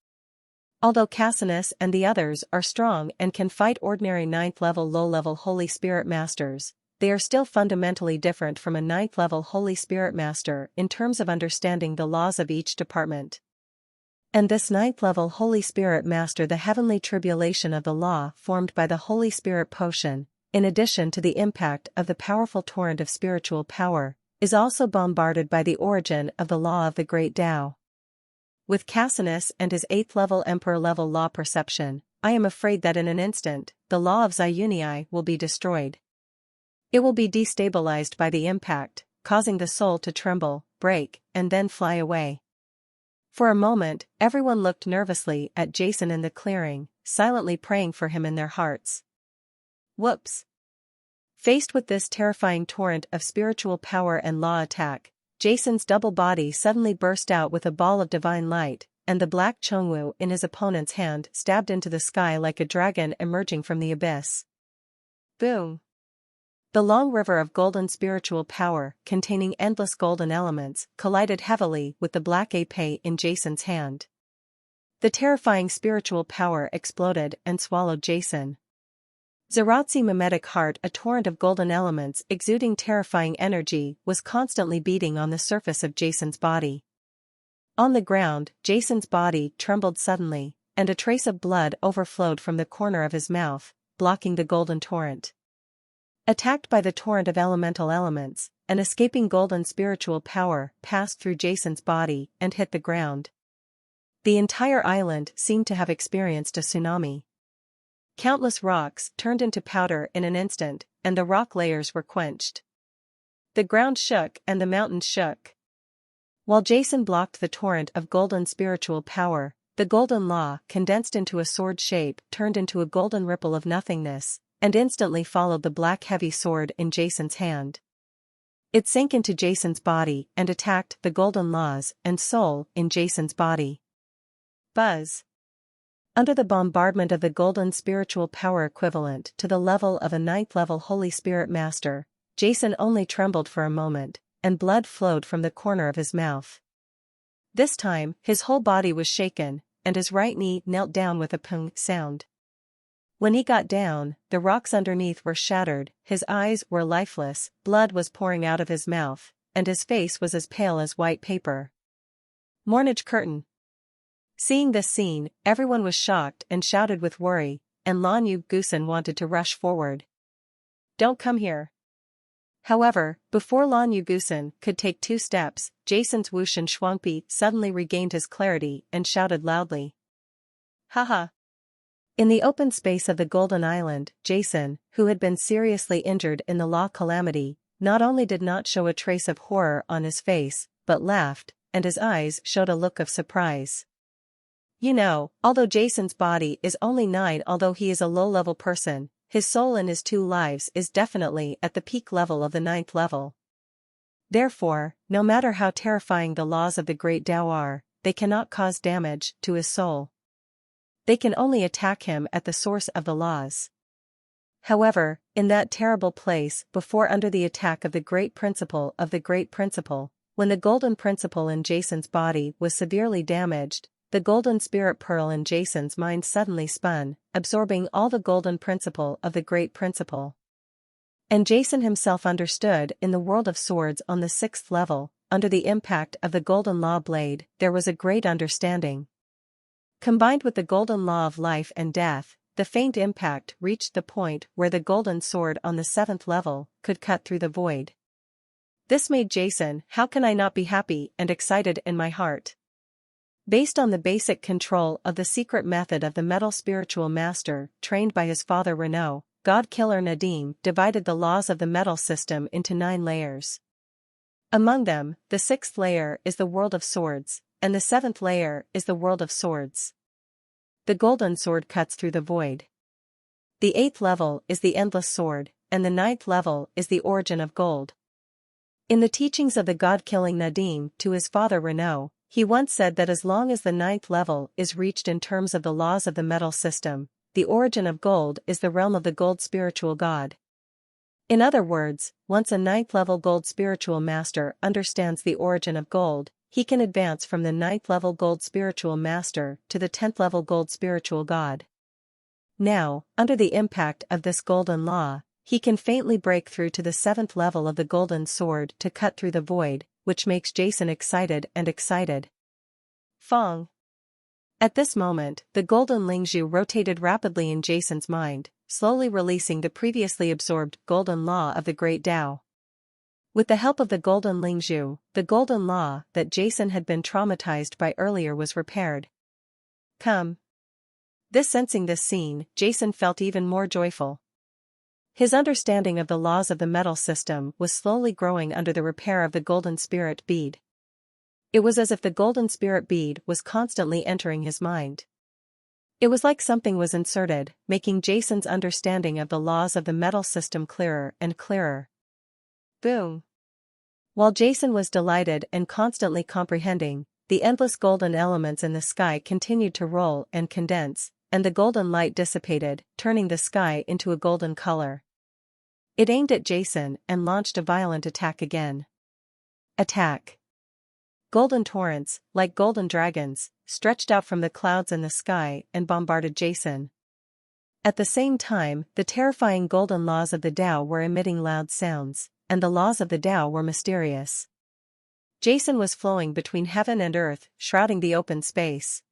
Although Cassius and the others are strong and can fight ordinary 9th level low-level Holy Spirit Masters, they are still fundamentally different from a 9th level Holy Spirit Master in terms of understanding the laws of each department. And this 9th level Holy Spirit Master, the heavenly tribulation of the law formed by the Holy Spirit potion, in addition to the impact of the powerful torrent of spiritual power, is also bombarded by the origin of the law of the Great Tao. With Cassius and his 8th level Emperor level law perception, I am afraid that in an instant, the law of Ziyunii will be destroyed. It will be destabilized by the impact, causing the soul to tremble, break, and then fly away. For a moment, everyone looked nervously at Jason in the clearing, silently praying for him in their hearts. Whoops! Faced with this terrifying torrent of spiritual power and law attack, Jason's double body suddenly burst out with a ball of divine light, and the black Chongwu in his opponent's hand stabbed into the sky like a dragon emerging from the abyss. Boom! The long river of golden spiritual power, containing endless golden elements, collided heavily with the black épée in Jason's hand. The terrifying spiritual power exploded and swallowed Jason. Zeratzi mimetic heart, a torrent of golden elements exuding terrifying energy, was constantly beating on the surface of Jason's body. On the ground, Jason's body trembled suddenly, and a trace of blood overflowed from the corner of his mouth, blocking the golden torrent. Attacked by the torrent of elemental elements, an escaping golden spiritual power passed through Jason's body and hit the ground. The entire island seemed to have experienced a tsunami. Countless rocks turned into powder in an instant, and the rock layers were quenched. The ground shook and the mountains shook. While Jason blocked the torrent of golden spiritual power, the golden law, condensed into a sword shape, turned into a golden ripple of nothingness, and instantly followed the black heavy sword in Jason's hand. It sank into Jason's body and attacked the golden laws and soul in Jason's body. Buzz! Under the bombardment of the golden spiritual power equivalent to the level of a 9th level Holy Spirit Master, Jason only trembled for a moment, and blood flowed from the corner of his mouth. This time, his whole body was shaken, and his right knee knelt down with a pung sound. When he got down, the rocks underneath were shattered, his eyes were lifeless, blood was pouring out of his mouth, and his face was as pale as white paper. Mornage curtain. Seeing this scene, everyone was shocked and shouted with worry, and Lan Yu Gusen wanted to rush forward. Don't come here. However, before Lan Yu Gusen could take 2 steps, Jason's Wushan Shuangpi suddenly regained his clarity and shouted loudly. Haha! In the open space of the Golden Island, Jason, who had been seriously injured in the law calamity, not only did not show a trace of horror on his face, but laughed, and his eyes showed a look of surprise. You know, although Jason's body is only 9, although he is a low-level person, his soul in his 2 lives is definitely at the peak level of the 9th level. Therefore, no matter how terrifying the laws of the Great Tao are, they cannot cause damage to his soul. They can only attack him at the source of the laws. However, in that terrible place before under the attack of the great principle of the great principle, when the golden principle in Jason's body was severely damaged, the golden spirit pearl in Jason's mind suddenly spun, absorbing all the golden principle of the great principle. And Jason himself understood in the world of swords on the 6th level, under the impact of the golden law blade, there was a great understanding. Combined with the golden law of life and death, the faint impact reached the point where the golden sword on the 7th level could cut through the void. This made Jason, how can I not be happy and excited in my heart? Based on the basic control of the secret method of the metal spiritual master trained by his father Renaud, God Killer Nadim divided the laws of the metal system into 9 layers. Among them, the 6th layer is the world of swords, and the 7th layer is the world of swords. The golden sword cuts through the void. The 8th level is the endless sword, and the 9th level is the origin of gold. In the teachings of the God-killing Nadim to his father Renaud, he once said that as long as the 9th level is reached in terms of the laws of the metal system, the origin of gold is the realm of the gold spiritual god. In other words, once a 9th level gold spiritual master understands the origin of gold, he can advance from the 9th level gold spiritual master to the 10th level gold spiritual god. Now, under the impact of this golden law, he can faintly break through to the 7th level of the golden sword to cut through the void, which makes Jason excited and excited. Fong. At this moment, the golden Lingzhu rotated rapidly in Jason's mind, slowly releasing the previously absorbed golden law of the Great Tao. With the help of the golden Lingzhu, the golden law that Jason had been traumatized by earlier was repaired. Come. Sensing this scene, Jason felt even more joyful. His understanding of the laws of the metal system was slowly growing under the repair of the golden spirit bead. It was as if the golden spirit bead was constantly entering his mind. It was like something was inserted, making Jason's understanding of the laws of the metal system clearer and clearer. Boom. While Jason was delighted and constantly comprehending, the endless golden elements in the sky continued to roll and condense, and the golden light dissipated, turning the sky into a golden color. It aimed at Jason and launched a violent attack again. Attack. Golden torrents, like golden dragons, stretched out from the clouds in the sky and bombarded Jason. At the same time, the terrifying golden laws of the Tao were emitting loud sounds, and the laws of the Tao were mysterious. Jason was flowing between heaven and earth, shrouding the open space.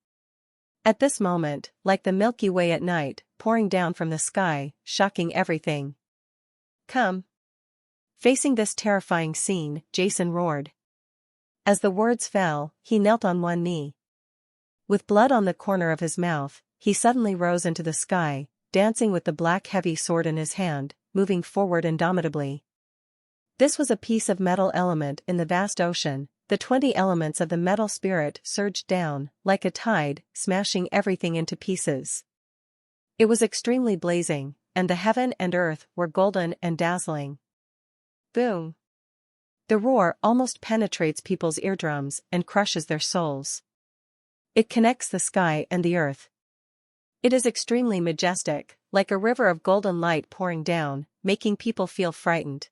At this moment, like the Milky Way at night, pouring down from the sky, shocking everything. Come. Facing this terrifying scene, Jason roared. As the words fell, he knelt on one knee. With blood on the corner of his mouth, he suddenly rose into the sky, dancing with the black heavy sword in his hand, moving forward indomitably. This was a piece of metal element in the vast ocean. The 20 elements of the metal spirit surged down, like a tide, smashing everything into pieces. It was extremely blazing, and the heaven and earth were golden and dazzling. Boom! The roar almost penetrates people's eardrums and crushes their souls. It connects the sky and the earth. It is extremely majestic, like a river of golden light pouring down, making people feel frightened.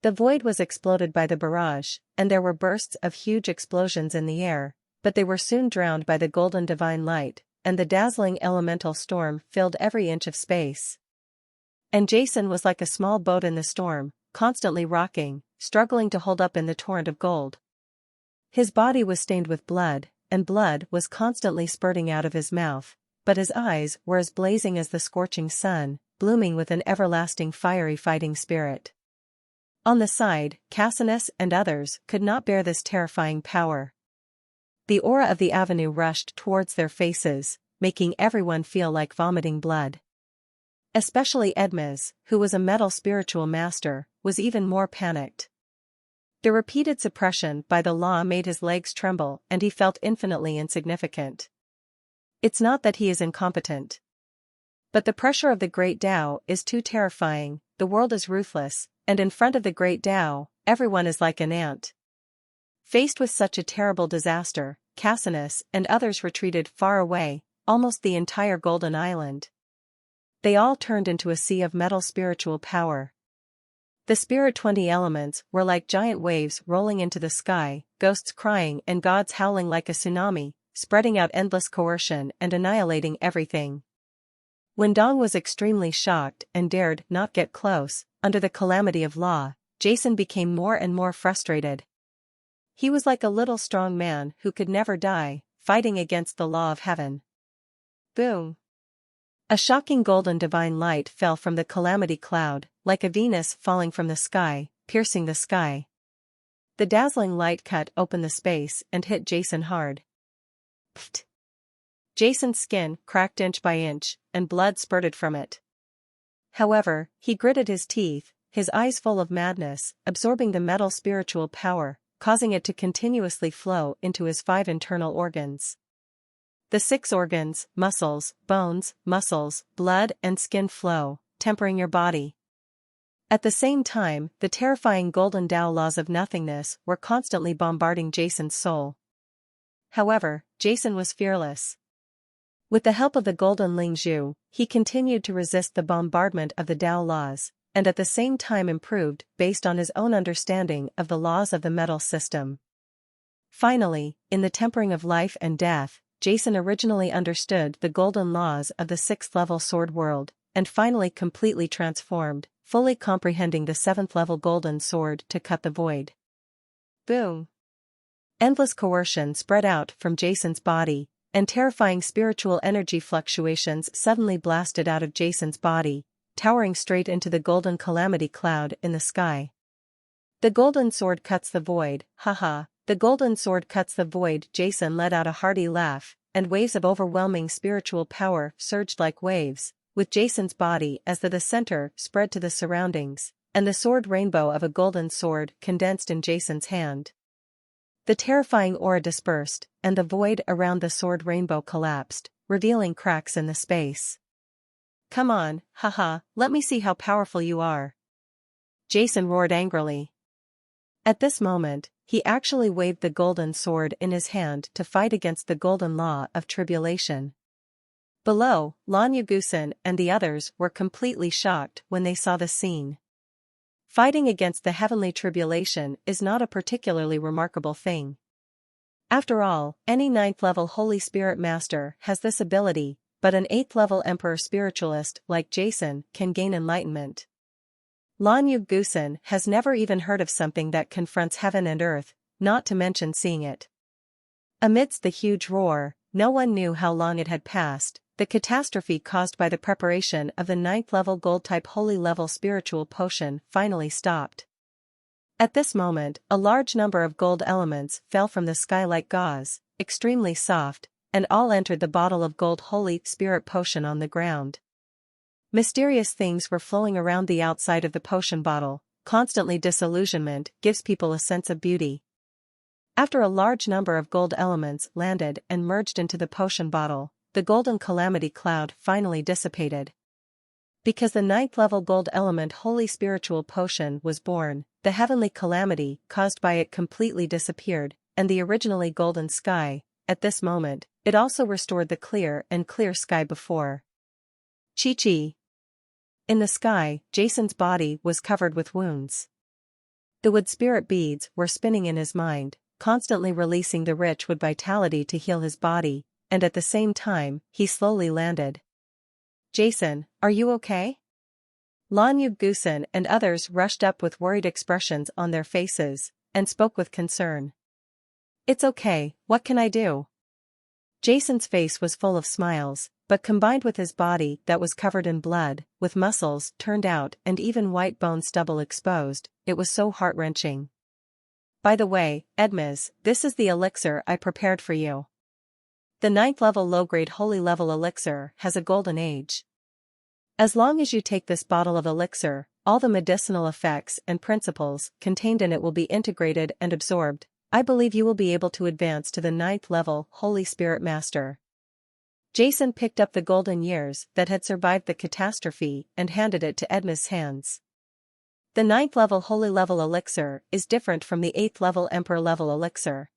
The void was exploded by the barrage, and there were bursts of huge explosions in the air, but they were soon drowned by the golden divine light, and the dazzling elemental storm filled every inch of space. And Jason was like a small boat in the storm, constantly rocking, struggling to hold up in the torrent of gold. His body was stained with blood, and blood was constantly spurting out of his mouth, but his eyes were as blazing as the scorching sun, blooming with an everlasting fiery fighting spirit. On the side, Cassinus and others could not bear this terrifying power. The aura of the avenue rushed towards their faces, making everyone feel like vomiting blood. Especially Edmes, who was a metal spiritual master, was even more panicked. The repeated suppression by the law made his legs tremble and he felt infinitely insignificant. It's not that he is incompetent. But the pressure of the Great Tao is too terrifying, the world is ruthless, and in front of the Great Tao, everyone is like an ant. Faced with such a terrible disaster, Cassinus and others retreated far away, almost the entire Golden Island. They all turned into a sea of metal spiritual power. The spirit 20 elements were like giant waves rolling into the sky, ghosts crying and gods howling like a tsunami, spreading out endless coercion and annihilating everything. When Dong was extremely shocked and dared not get close, under the calamity of law, Jason became more and more frustrated. He was like a little strong man who could never die, fighting against the law of heaven. Boom! A shocking golden divine light fell from the calamity cloud, like a Venus falling from the sky, piercing the sky. The dazzling light cut open the space and hit Jason hard. Pfft! Jason's skin cracked inch by inch, and blood spurted from it. However, he gritted his teeth, his eyes full of madness, absorbing the metal spiritual power, causing it to continuously flow into his 5 internal organs. The 6 organs, muscles, bones, muscles, blood and skin flow, tempering your body. At the same time, the terrifying golden Tao laws of nothingness were constantly bombarding Jason's soul. However, Jason was fearless. With the help of the golden Lingzhu, he continued to resist the bombardment of the Tao laws, and at the same time improved based on his own understanding of the laws of the metal system. Finally, in the tempering of life and death, Jason originally understood the golden laws of the 6th-level sword world, and finally completely transformed, fully comprehending the 7th-level golden sword to cut the void. Boom! Endless coercion spread out from Jason's body, and terrifying spiritual energy fluctuations suddenly blasted out of Jason's body, towering straight into the golden calamity cloud in the sky. The golden sword cuts the void, haha, the golden sword cuts the void. Jason let out a hearty laugh, and waves of overwhelming spiritual power surged like waves, with Jason's body as the center spread to the surroundings, and the sword rainbow of a golden sword condensed in Jason's hand. The terrifying aura dispersed, and the void around the sword rainbow collapsed, revealing cracks in the space. Come on, haha, let me see how powerful you are. Jason roared angrily. At this moment, he actually waved the golden sword in his hand to fight against the golden law of tribulation. Below, Lan Yugusin and the others were completely shocked when they saw the scene. Fighting against the heavenly tribulation is not a particularly remarkable thing. After all, any 9th-level Holy Spirit Master has this ability, but an 8th-level Emperor Spiritualist like Jason can gain enlightenment. Lan Yugusin has never even heard of something that confronts heaven and earth, not to mention seeing it. Amidst the huge roar, no one knew how long it had passed. The catastrophe caused by the preparation of the 9th-level gold-type holy-level spiritual potion finally stopped. At this moment, a large number of gold elements fell from the sky like gauze, extremely soft, and all entered the bottle of gold holy spirit potion on the ground. Mysterious things were flowing around the outside of the potion bottle. Constantly disillusionment gives people a sense of beauty. After a large number of gold elements landed and merged into the potion bottle, the golden calamity cloud finally dissipated. Because the 9th-level gold element holy spiritual potion was born, the heavenly calamity caused by it completely disappeared, and the originally golden sky, at this moment, it also restored the clear sky before. Chi-chi. In the sky, Jason's body was covered with wounds. The wood spirit beads were spinning in his mind, constantly releasing the rich wood vitality to heal his body, and at the same time, he slowly landed. Jason, are you okay? Lan Yugusin and others rushed up with worried expressions on their faces, and spoke with concern. It's okay, what can I do? Jason's face was full of smiles, but combined with his body that was covered in blood, with muscles turned out and even white bone stubble exposed, it was so heart-wrenching. By the way, Edmes, this is the elixir I prepared for you. The 9th-level low-grade holy-level elixir has a golden age. As long as you take this bottle of elixir, all the medicinal effects and principles contained in it will be integrated and absorbed. I believe you will be able to advance to the 9th-level Holy Spirit Master. Jason picked up the golden years that had survived the catastrophe and handed it to Edmes' hands. The 9th-level holy-level elixir is different from the 8th-level emperor-level elixir.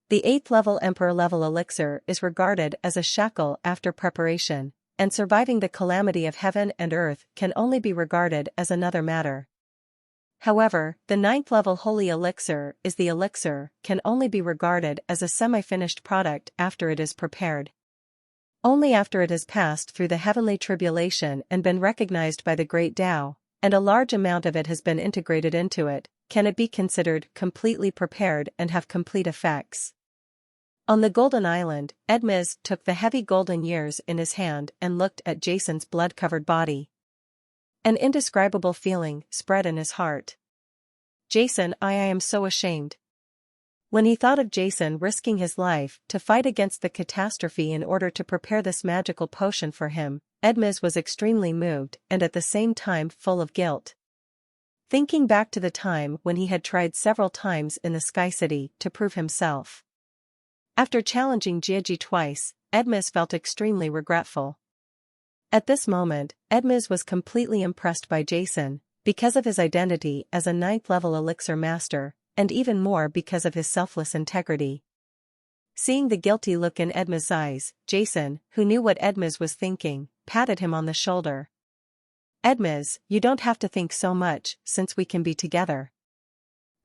The 8th-level emperor-level elixir is regarded as a shackle after preparation, and surviving the calamity of heaven and earth can only be regarded as another matter. However, the 9th-level holy elixir is the elixir can only be regarded as a semi-finished product after it is prepared. Only after it has passed through the heavenly tribulation and been recognized by the great Tao, and a large amount of it has been integrated into it, can it be considered completely prepared and have complete effects. On the Golden Island, Edmes took the heavy golden years in his hand and looked at Jason's blood-covered body. An indescribable feeling spread in his heart. Jason, I am so ashamed. When he thought of Jason risking his life to fight against the catastrophe in order to prepare this magical potion for him, Edmes was extremely moved and at the same time full of guilt. Thinking back to the time when he had tried several times in the Sky City to prove himself. After challenging Jiaji twice, Edmes felt extremely regretful. At this moment, Edmes was completely impressed by Jason, because of his identity as a 9th-level elixir master, and even more because of his selfless integrity. Seeing the guilty look in Edmes' eyes, Jason, who knew what Edmes was thinking, patted him on the shoulder. Edmes, you don't have to think so much, since we can be together.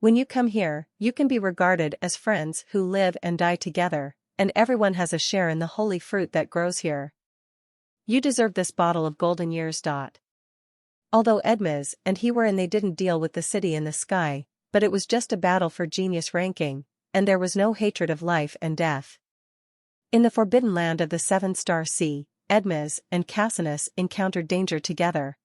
When you come here, you can be regarded as friends who live and die together, and everyone has a share in the holy fruit that grows here. You deserve this bottle of golden years. Although Edmes and he were in, they didn't deal with the city in the sky, but it was just a battle for genius ranking, and there was no hatred of life and death. In the forbidden land of the seven-star sea, Edmes and Cassinus encountered danger together.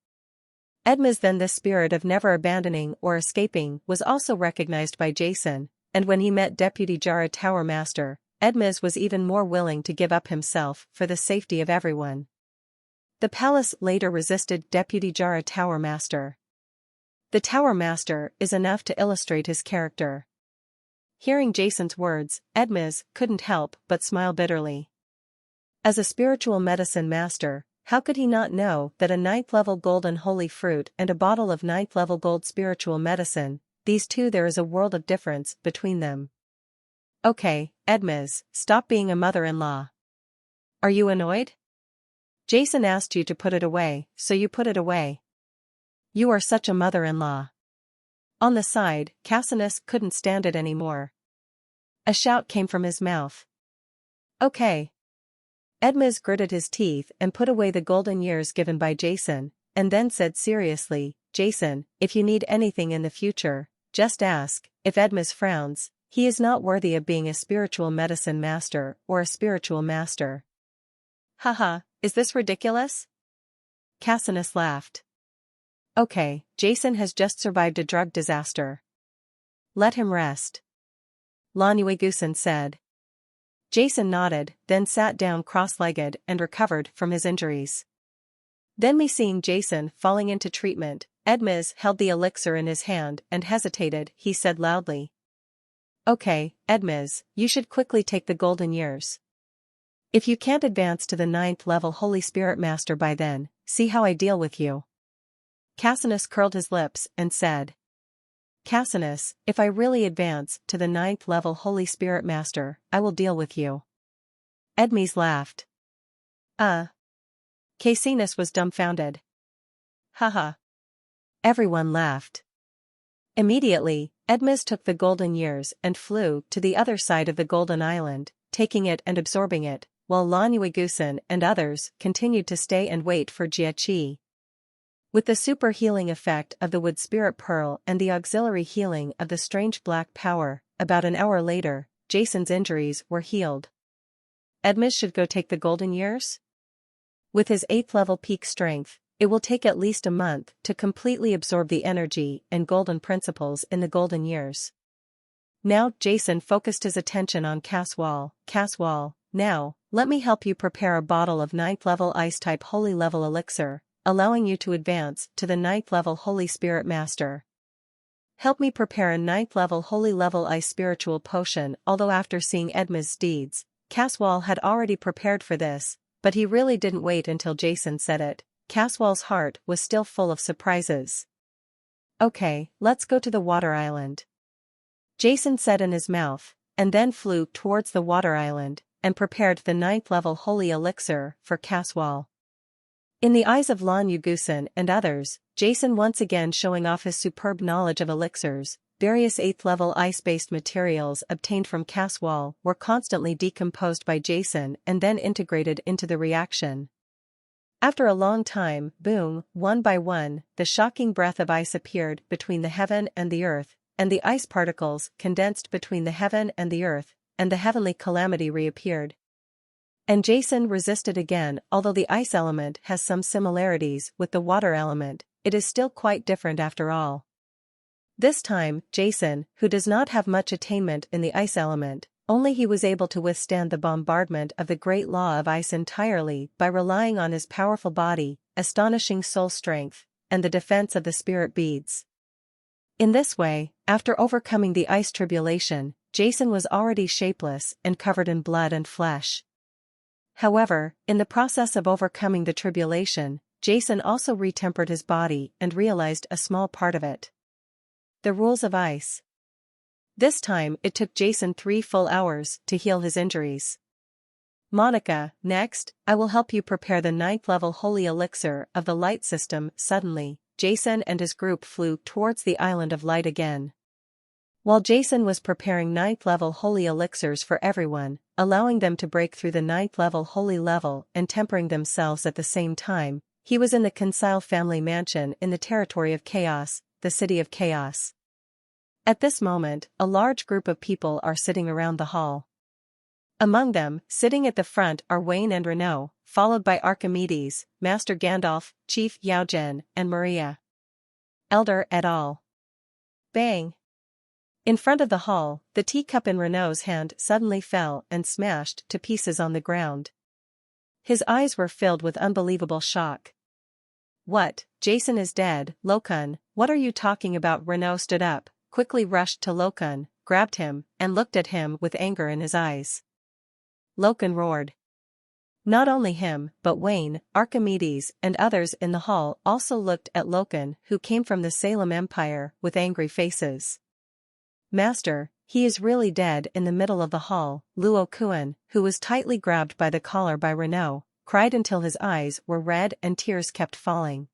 Edmes, then this spirit of never abandoning or escaping, was also recognized by Jason, and when he met Deputy Jara Tower Master, Edmes was even more willing to give up himself for the safety of everyone. The palace later resisted Deputy Jara Tower Master. The Tower Master is enough to illustrate his character. Hearing Jason's words, Edmes couldn't help but smile bitterly. As a spiritual medicine master, how could he not know that a 9th-level golden holy fruit and a bottle of 9th-level gold spiritual medicine, these two, there is a world of difference between them. Okay, Edmes, stop being a mother-in-law. Are you annoyed? Jason asked you to put it away, so you put it away. You are such a mother-in-law. On the side, Cassinus couldn't stand it anymore. A shout came from his mouth. Okay. Edmes gritted his teeth and put away the golden years given by Jason, and then said seriously, Jason, if you need anything in the future, just ask. If Edmes frowns, he is not worthy of being a spiritual medicine master or a spiritual master. Haha, is this ridiculous? Cassinus laughed. Okay, Jason has just survived a drug disaster. Let him rest. Lanuigusan said. Jason nodded, then sat down cross-legged and recovered from his injuries. Then, me seeing Jason falling into treatment, Edmes held the elixir in his hand and hesitated. He said loudly. Okay, Edmes, you should quickly take the golden years. If you can't advance to the 9th-level Holy Spirit Master by then, see how I deal with you. Cassinus curled his lips and said. Cassinus, if I really advance to the 9th-level Holy Spirit Master, I will deal with you. Edmes laughed. Cassinus was dumbfounded. Haha. Everyone laughed. Immediately, Edmes took the golden years and flew to the other side of the golden island, taking it and absorbing it, while Lanuigusan and others continued to stay and wait for Jiaqi. With the super healing effect of the wood spirit pearl and the auxiliary healing of the strange black power, about an hour later, Jason's injuries were healed. Edmes should go take the golden years? With his 8th-level peak strength, it will take at least a month to completely absorb the energy and golden principles in the golden years. Now Jason focused his attention on Caswall. Caswall, now, let me help you prepare a bottle of 9th-level ice-type holy level elixir, allowing you to advance to the 9th-level Holy Spirit Master. Help me prepare a 9th-level Holy Level Ice Spiritual Potion. Although after seeing Edmes' deeds, Caswall had already prepared for this, but he really didn't wait until Jason said it. Caswall's heart was still full of surprises. Okay, let's go to the water island. Jason said in his mouth, and then flew towards the water island, and prepared the 9th-level Holy Elixir for Caswall. In the eyes of Lanuigusan and others, Jason once again showing off his superb knowledge of elixirs. Various 8th-level ice-based materials obtained from Caswall were constantly decomposed by Jason and then integrated into the reaction. After a long time, boom, one by one, the shocking breath of ice appeared between the heaven and the earth, and the ice particles condensed between the heaven and the earth, and the heavenly calamity reappeared. And Jason resisted again. Although the ice element has some similarities with the water element, it is still quite different after all. This time, Jason, who does not have much attainment in the ice element, only he was able to withstand the bombardment of the great law of ice entirely by relying on his powerful body, astonishing soul strength, and the defense of the spirit beads. In this way, after overcoming the ice tribulation, Jason was already shapeless and covered in blood and flesh. However, in the process of overcoming the tribulation, Jason also retempered his body and realized a small part of it. The rules of ice. This time it took Jason 3 full hours to heal his injuries. Monica, next, I will help you prepare the 9th-level Holy Elixir of the Light System. Suddenly, Jason and his group flew towards the Island of Light again. While Jason was preparing 9th level holy elixirs for everyone, allowing them to break through the 9th level holy level and tempering themselves at the same time, he was in the Consile family mansion in the territory of Chaos, the city of Chaos. At this moment, a large group of people are sitting around the hall. Among them, sitting at the front are Wayne and Renaud, followed by Archimedes, Master Gandalf, Chief Yaojen, and Maria. Elder et al. Bang! In front of the hall, the teacup in Renaud's hand suddenly fell and smashed to pieces on the ground. His eyes were filled with unbelievable shock. What, Jason is dead, Lokun, what are you talking about? Renaud stood up, quickly rushed to Lokun, grabbed him, and looked at him with anger in his eyes. Lokun roared. Not only him, but Wayne, Archimedes, and others in the hall also looked at Lokun, who came from the Salem Empire, with angry faces. Master, he is really dead. In the middle of the hall, Luo Kuan, who was tightly grabbed by the collar by Renaud, cried until his eyes were red and tears kept falling.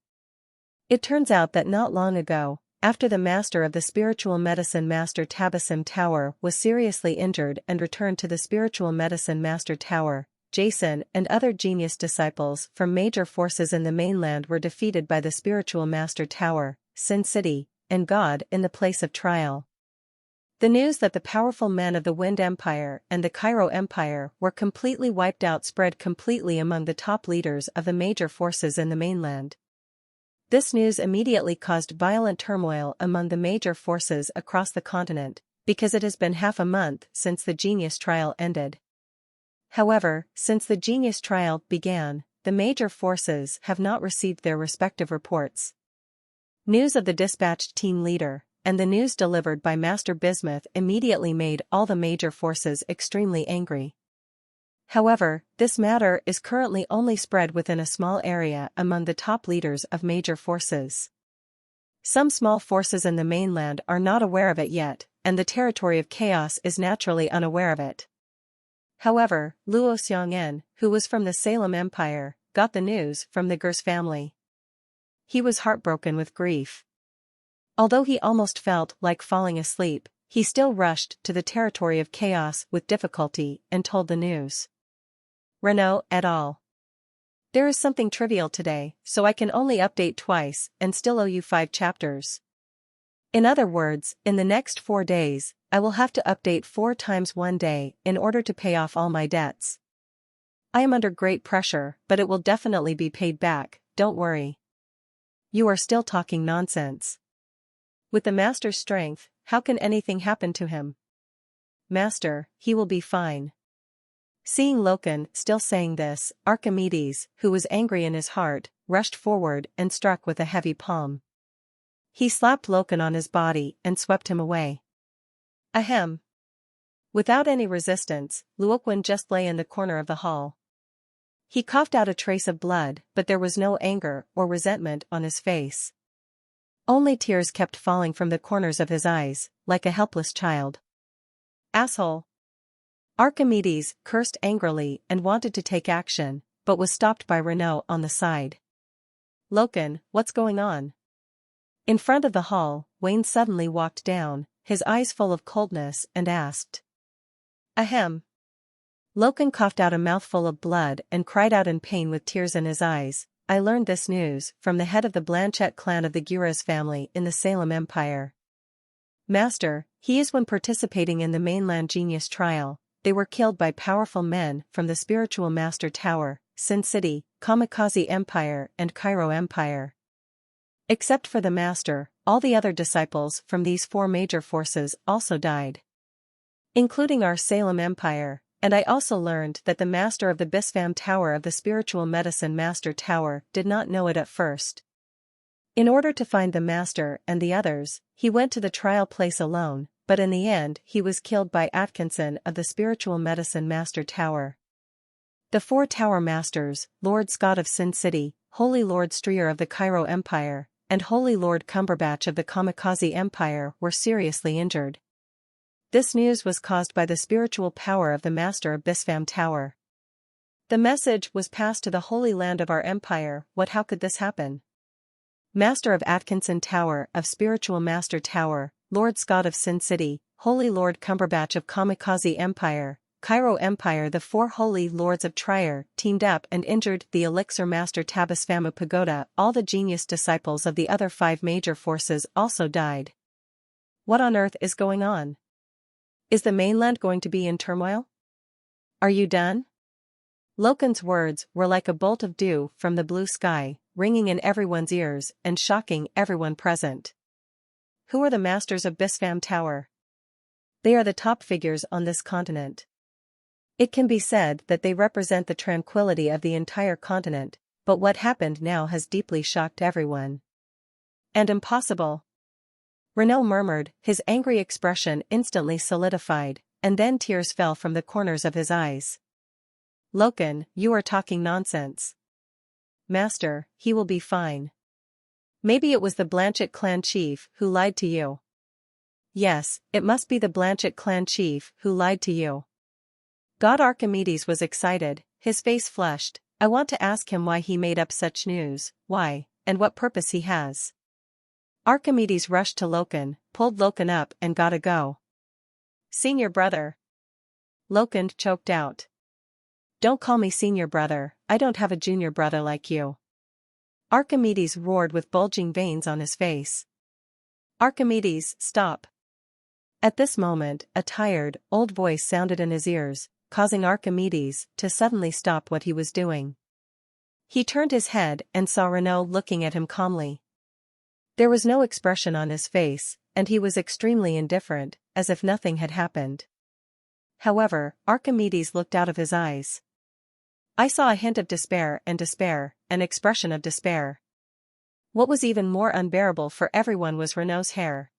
It turns out that not long ago, after the master of the spiritual medicine Master Tabasum Tower was seriously injured and returned to the spiritual medicine Master Tower, Jason and other genius disciples from major forces in the mainland were defeated by the spiritual Master Tower, Sin City, and God in the place of trial. The news that the powerful men of the Wind Empire and the Cairo Empire were completely wiped out spread completely among the top leaders of the major forces in the mainland. This news immediately caused violent turmoil among the major forces across the continent, because it has been half a month since the genius trial ended. However, since the genius trial began, the major forces have not received their respective reports. News of the dispatched team leader, and the news delivered by Master Bismuth immediately made all the major forces extremely angry. However, this matter is currently only spread within a small area among the top leaders of major forces. Some small forces in the mainland are not aware of it yet, and the territory of Chaos is naturally unaware of it. However, Luo Xiong'en, who was from the Salem Empire, got the news from the Gers family. He was heartbroken with grief. Although he almost felt like falling asleep, he still rushed to the territory of Chaos with difficulty and told the news. Renaud et al. There is something trivial today, so I can only update twice and still owe you 5 chapters. In other words, in the next 4 days, I will have to update 4 times 1 day in order to pay off all my debts. I am under great pressure, but it will definitely be paid back, don't worry. You are still talking nonsense. With the Master's strength, how can anything happen to him? Master, he will be fine. Seeing Lokun still saying this, Archimedes, who was angry in his heart, rushed forward and struck with a heavy palm. He slapped Lokun on his body and swept him away. Ahem. Without any resistance, Luoquan just lay in the corner of the hall. He coughed out a trace of blood, but there was no anger or resentment on his face. Only tears kept falling from the corners of his eyes, like a helpless child. Asshole! Archimedes cursed angrily and wanted to take action, but was stopped by Renaud on the side. Lokun, what's going on? In front of the hall, Wayne suddenly walked down, his eyes full of coldness, and asked. Ahem. Lokun coughed out a mouthful of blood and cried out in pain with tears in his eyes. I learned this news from the head of the Blanchette clan of the Guras family in the Salem Empire. Master, he is when participating in the mainland genius trial, they were killed by powerful men from the spiritual Master Tower, Sin City, Kamikaze Empire and Cairo Empire. Except for the Master, all the other disciples from these 4 major forces also died. Including our Salem Empire. And I also learned that the master of the Bispham Tower of the spiritual medicine Master Tower did not know it at first. In order to find the master and the others, he went to the trial place alone, but in the end he was killed by Atkinson of the spiritual medicine Master Tower. The 4 Tower Masters, Lord Scott of Sin City, Holy Lord Streer of the Cairo Empire, and Holy Lord Cumberbatch of the Kamikaze Empire were seriously injured. This news was caused by the spiritual power of the Master of Bispham Tower. The message was passed to the Holy Land of our empire. How could this happen? Master of Atkinson Tower of Spiritual Master Tower, Lord Scott of Sin City, Holy Lord Cumberbatch of Kamikaze Empire, Cairo Empire. The 4 Holy Lords of Trier teamed up and injured the elixir master Tabasfamu Pagoda. All the genius disciples of the other 5 major forces also died. What on earth is going on? Is the mainland going to be in turmoil? Are you done? Loken's words were like a bolt of dew from the blue sky, ringing in everyone's ears and shocking everyone present. Who are the masters of Bispham Tower? They are the top figures on this continent. It can be said that they represent the tranquility of the entire continent, but what happened now has deeply shocked everyone. And impossible. Renaud murmured, his angry expression instantly solidified, and then tears fell from the corners of his eyes. Loken, you are talking nonsense. Master, he will be fine. Maybe it was the Blanchett clan chief who lied to you. Yes, it must be the Blanchett clan chief who lied to you. God Archimedes was excited, his face flushed. I want to ask him why he made up such news, why, and what purpose he has. Archimedes rushed to Loken, pulled Loken up and gotta go. Senior brother. Loken choked out. Don't call me senior brother, I don't have a junior brother like you. Archimedes roared with bulging veins on his face. Archimedes, stop. At this moment, a tired, old voice sounded in his ears, causing Archimedes to suddenly stop what he was doing. He turned his head and saw Renaud looking at him calmly. There was no expression on his face, and he was extremely indifferent, as if nothing had happened. However, Archimedes looked out of his eyes. I saw a hint of despair, an expression of despair. What was even more unbearable for everyone was Renaud's hair.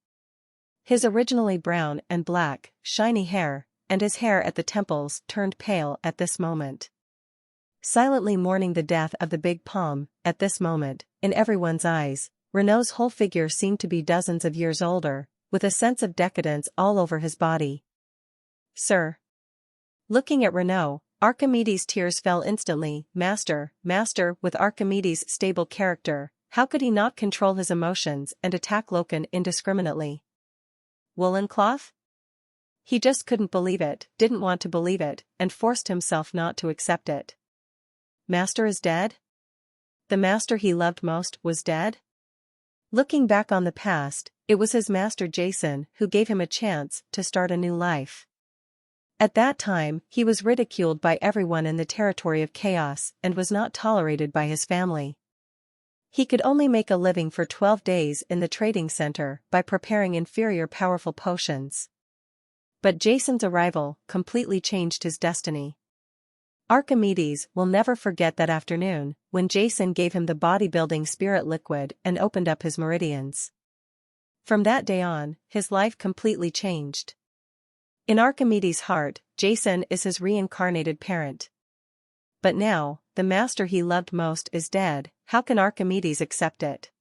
His originally brown and black, shiny hair, and his hair at the temples turned pale at this moment. Silently mourning the death of the big palm, at this moment, in everyone's eyes, Renaud's whole figure seemed to be dozens of years older, with a sense of decadence all over his body. Sir. Looking at Renaud, Archimedes' tears fell instantly. Master, with Archimedes' stable character, how could he not control his emotions and attack Loken indiscriminately? Woolen cloth? He just couldn't believe it, didn't want to believe it, and forced himself not to accept it. Master is dead? The master he loved most was dead? Looking back on the past, it was his master Jason who gave him a chance to start a new life. At that time, he was ridiculed by everyone in the territory of chaos and was not tolerated by his family. He could only make a living for 12 days in the trading center by preparing inferior powerful potions. But Jason's arrival completely changed his destiny. Archimedes will never forget that afternoon, when Jason gave him the bodybuilding spirit liquid and opened up his meridians. From that day on, his life completely changed. In Archimedes' heart, Jason is his reincarnated parent. But now, the master he loved most is dead. How can Archimedes accept it?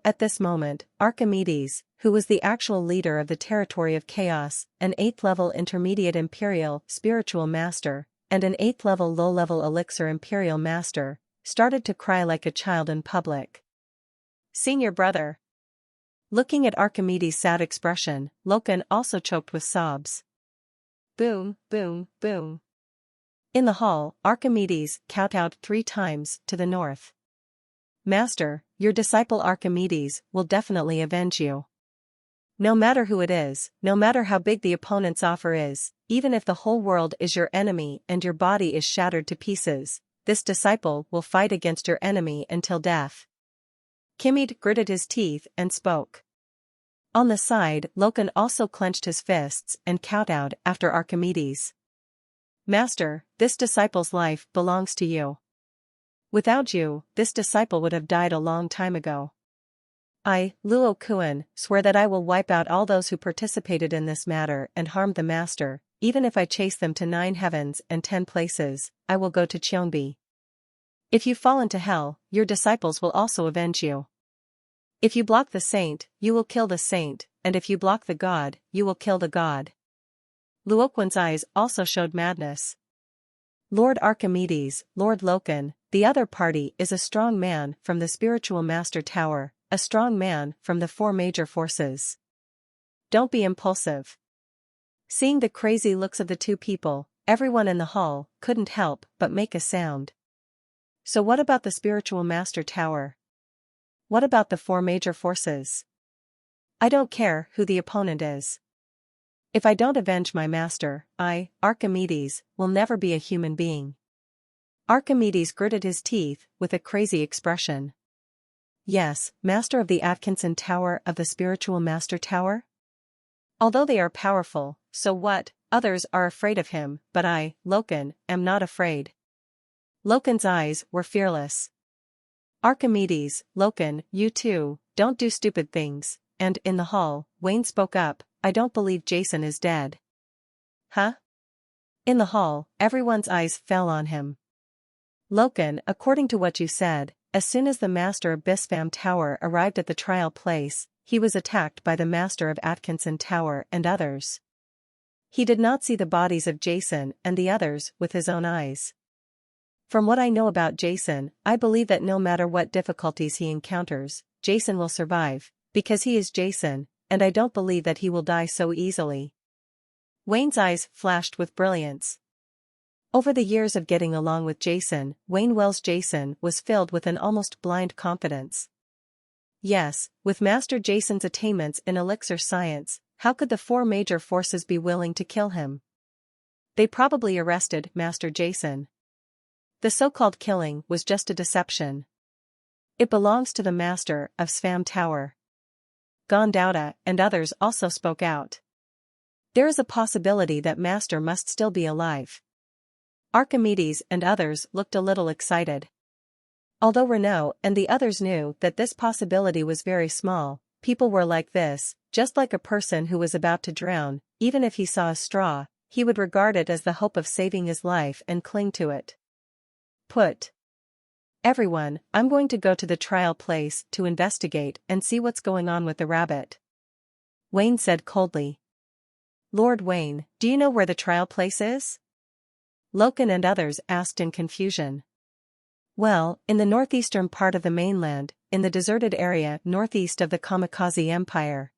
At this moment, Archimedes, who was the actual leader of the territory of chaos, an 8th-level intermediate imperial spiritual master, and an 8th-level low-level elixir imperial master, started to cry like a child in public. Senior brother. Looking at Archimedes' sad expression, Loken also choked with sobs. Boom, boom, boom. In the hall, Archimedes kowtowed 3 times to the north. Master, your disciple Archimedes will definitely avenge you. No matter who it is, no matter how big the opponent's offer is, even if the whole world is your enemy and your body is shattered to pieces, this disciple will fight against your enemy until death. Kimid gritted his teeth and spoke. On the side, Loken also clenched his fists and kowtowed after Archimedes. Master, this disciple's life belongs to you. Without you, this disciple would have died a long time ago. I, Luo Kuan, swear that I will wipe out all those who participated in this matter and harmed the master, even if I chase them to 9 heavens and 10 places, I will go to Cheongbi. If you fall into hell, your disciples will also avenge you. If you block the saint, you will kill the saint, and if you block the god, you will kill the god. Luoquan's eyes also showed madness. Lord Archimedes, Lord Loken, the other party is a strong man from the spiritual master tower, a strong man from the 4 major forces. don't be impulsive. Seeing the crazy looks of the two people, everyone in the hall couldn't help but make a sound. So what about the spiritual master tower? What about the four major forces? I don't care who the opponent is. If I don't avenge my master, I, Archimedes, will never be a human being. Archimedes gritted his teeth with a crazy expression. Yes, master of the Atkinson Tower of the spiritual master tower? Although they are powerful, so what? Others are afraid of him, but I, Loken, am not afraid. Loken's eyes were fearless. Archimedes, Loken, you too, don't do stupid things, and in the hall, Wayne spoke up, I don't believe Jason is dead. Huh? In the hall, everyone's eyes fell on him. Loken, according to what you said, as soon as the master of Bispham Tower arrived at the trial place, he was attacked by the master of Atkinson Tower and others. He did not see the bodies of Jason and the others with his own eyes. From what I know about Jason, I believe that no matter what difficulties he encounters, Jason will survive, because he is Jason, and I don't believe that he will die so easily. Wayne's eyes flashed with brilliance. Over the years of getting along with Jason, Wayne Wells' Jason was filled with an almost blind confidence. Yes, with Master Jason's attainments in elixir science, how could the four major forces be willing to kill him? They probably arrested Master Jason. The so-called killing was just a deception. It belongs to the master of Spham Tower. Gondauda and others also spoke out. There is a possibility that master must still be alive. Archimedes and others looked a little excited. Although Renaud and the others knew that this possibility was very small, people were like this, just like a person who was about to drown, even if he saw a straw, he would regard it as the hope of saving his life and cling to it. Everyone, I'm going to go to the trial place to investigate and see what's going on with the rabbit. Wayne said coldly. Lord Wayne, do you know where the trial place is? Loken and others asked in confusion. Well, in the northeastern part of the mainland, in the deserted area northeast of the Kamikaze Empire.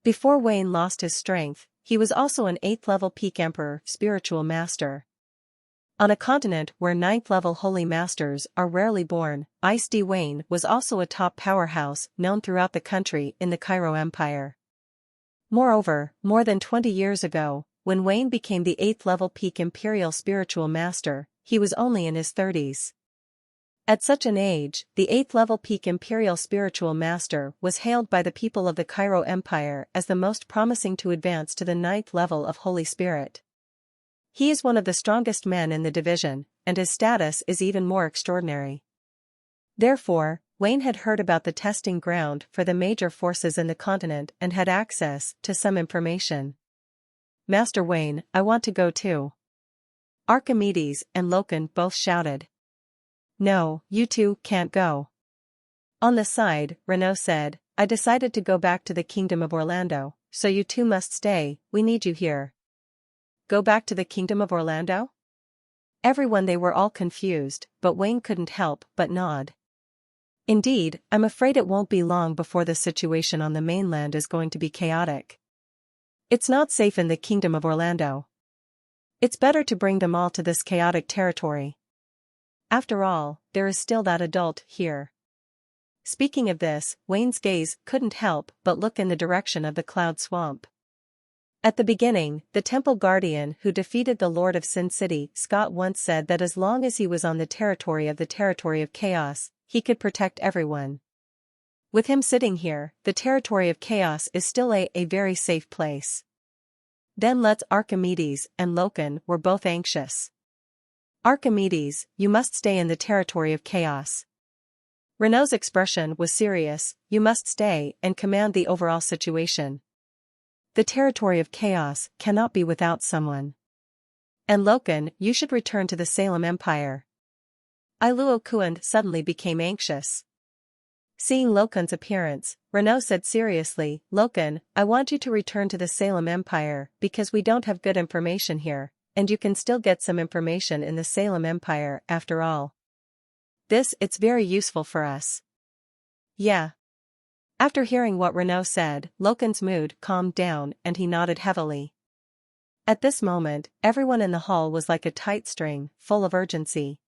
Before Wayne lost his strength, he was also an 8th-level peak emperor, spiritual master. On a continent where 9th-level holy masters are rarely born, Ice-D Wayne was also a top powerhouse known throughout the country in the Cairo Empire. Moreover, more than 20 years ago, when Wayne became the 8th-level peak imperial spiritual master, he was only in his 30s. At such an age, the 8th-level peak imperial spiritual master was hailed by the people of the Cairo Empire as the most promising to advance to the 9th level of Holy Spirit. He is one of the strongest men in the division, and his status is even more extraordinary. Therefore, Wayne had heard about the testing ground for the major forces in the continent and had access to some information. Master Wayne, I want to go too. Archimedes and Loken both shouted. No, you two can't go. On the side, Renaud said, I decided to go back to the Kingdom of Orlando, so you two must stay, we need you here. Go back to the Kingdom of Orlando? Everyone they were all confused, but Wayne couldn't help but nod. Indeed, I'm afraid it won't be long before the situation on the mainland is going to be chaotic. It's not safe in the Kingdom of Orlando. It's better to bring them all to this chaotic territory. After all, there is still that adult here. Speaking of this, Wayne's gaze couldn't help but look in the direction of the cloud swamp. At the beginning, the temple guardian who defeated the Lord of Sin City, Scott, once said that as long as he was on the territory of chaos, he could protect everyone. With him sitting here, the territory of chaos is still a very safe place. Then let's Archimedes and Loken were both anxious. Archimedes, you must stay in the territory of chaos. Renaud's expression was serious, you must stay and command the overall situation. The territory of chaos cannot be without someone. And Loken, you should return to the Salem Empire. Iluo Kuand suddenly became anxious. Seeing Loken's appearance, Renaud said seriously, Loken, I want you to return to the Salem Empire because we don't have good information here, and you can still get some information in the Salem Empire after all. It's very useful for us. Yeah. After hearing what Renaud said, Loken's mood calmed down and he nodded heavily. At this moment, everyone in the hall was like a tight string, full of urgency.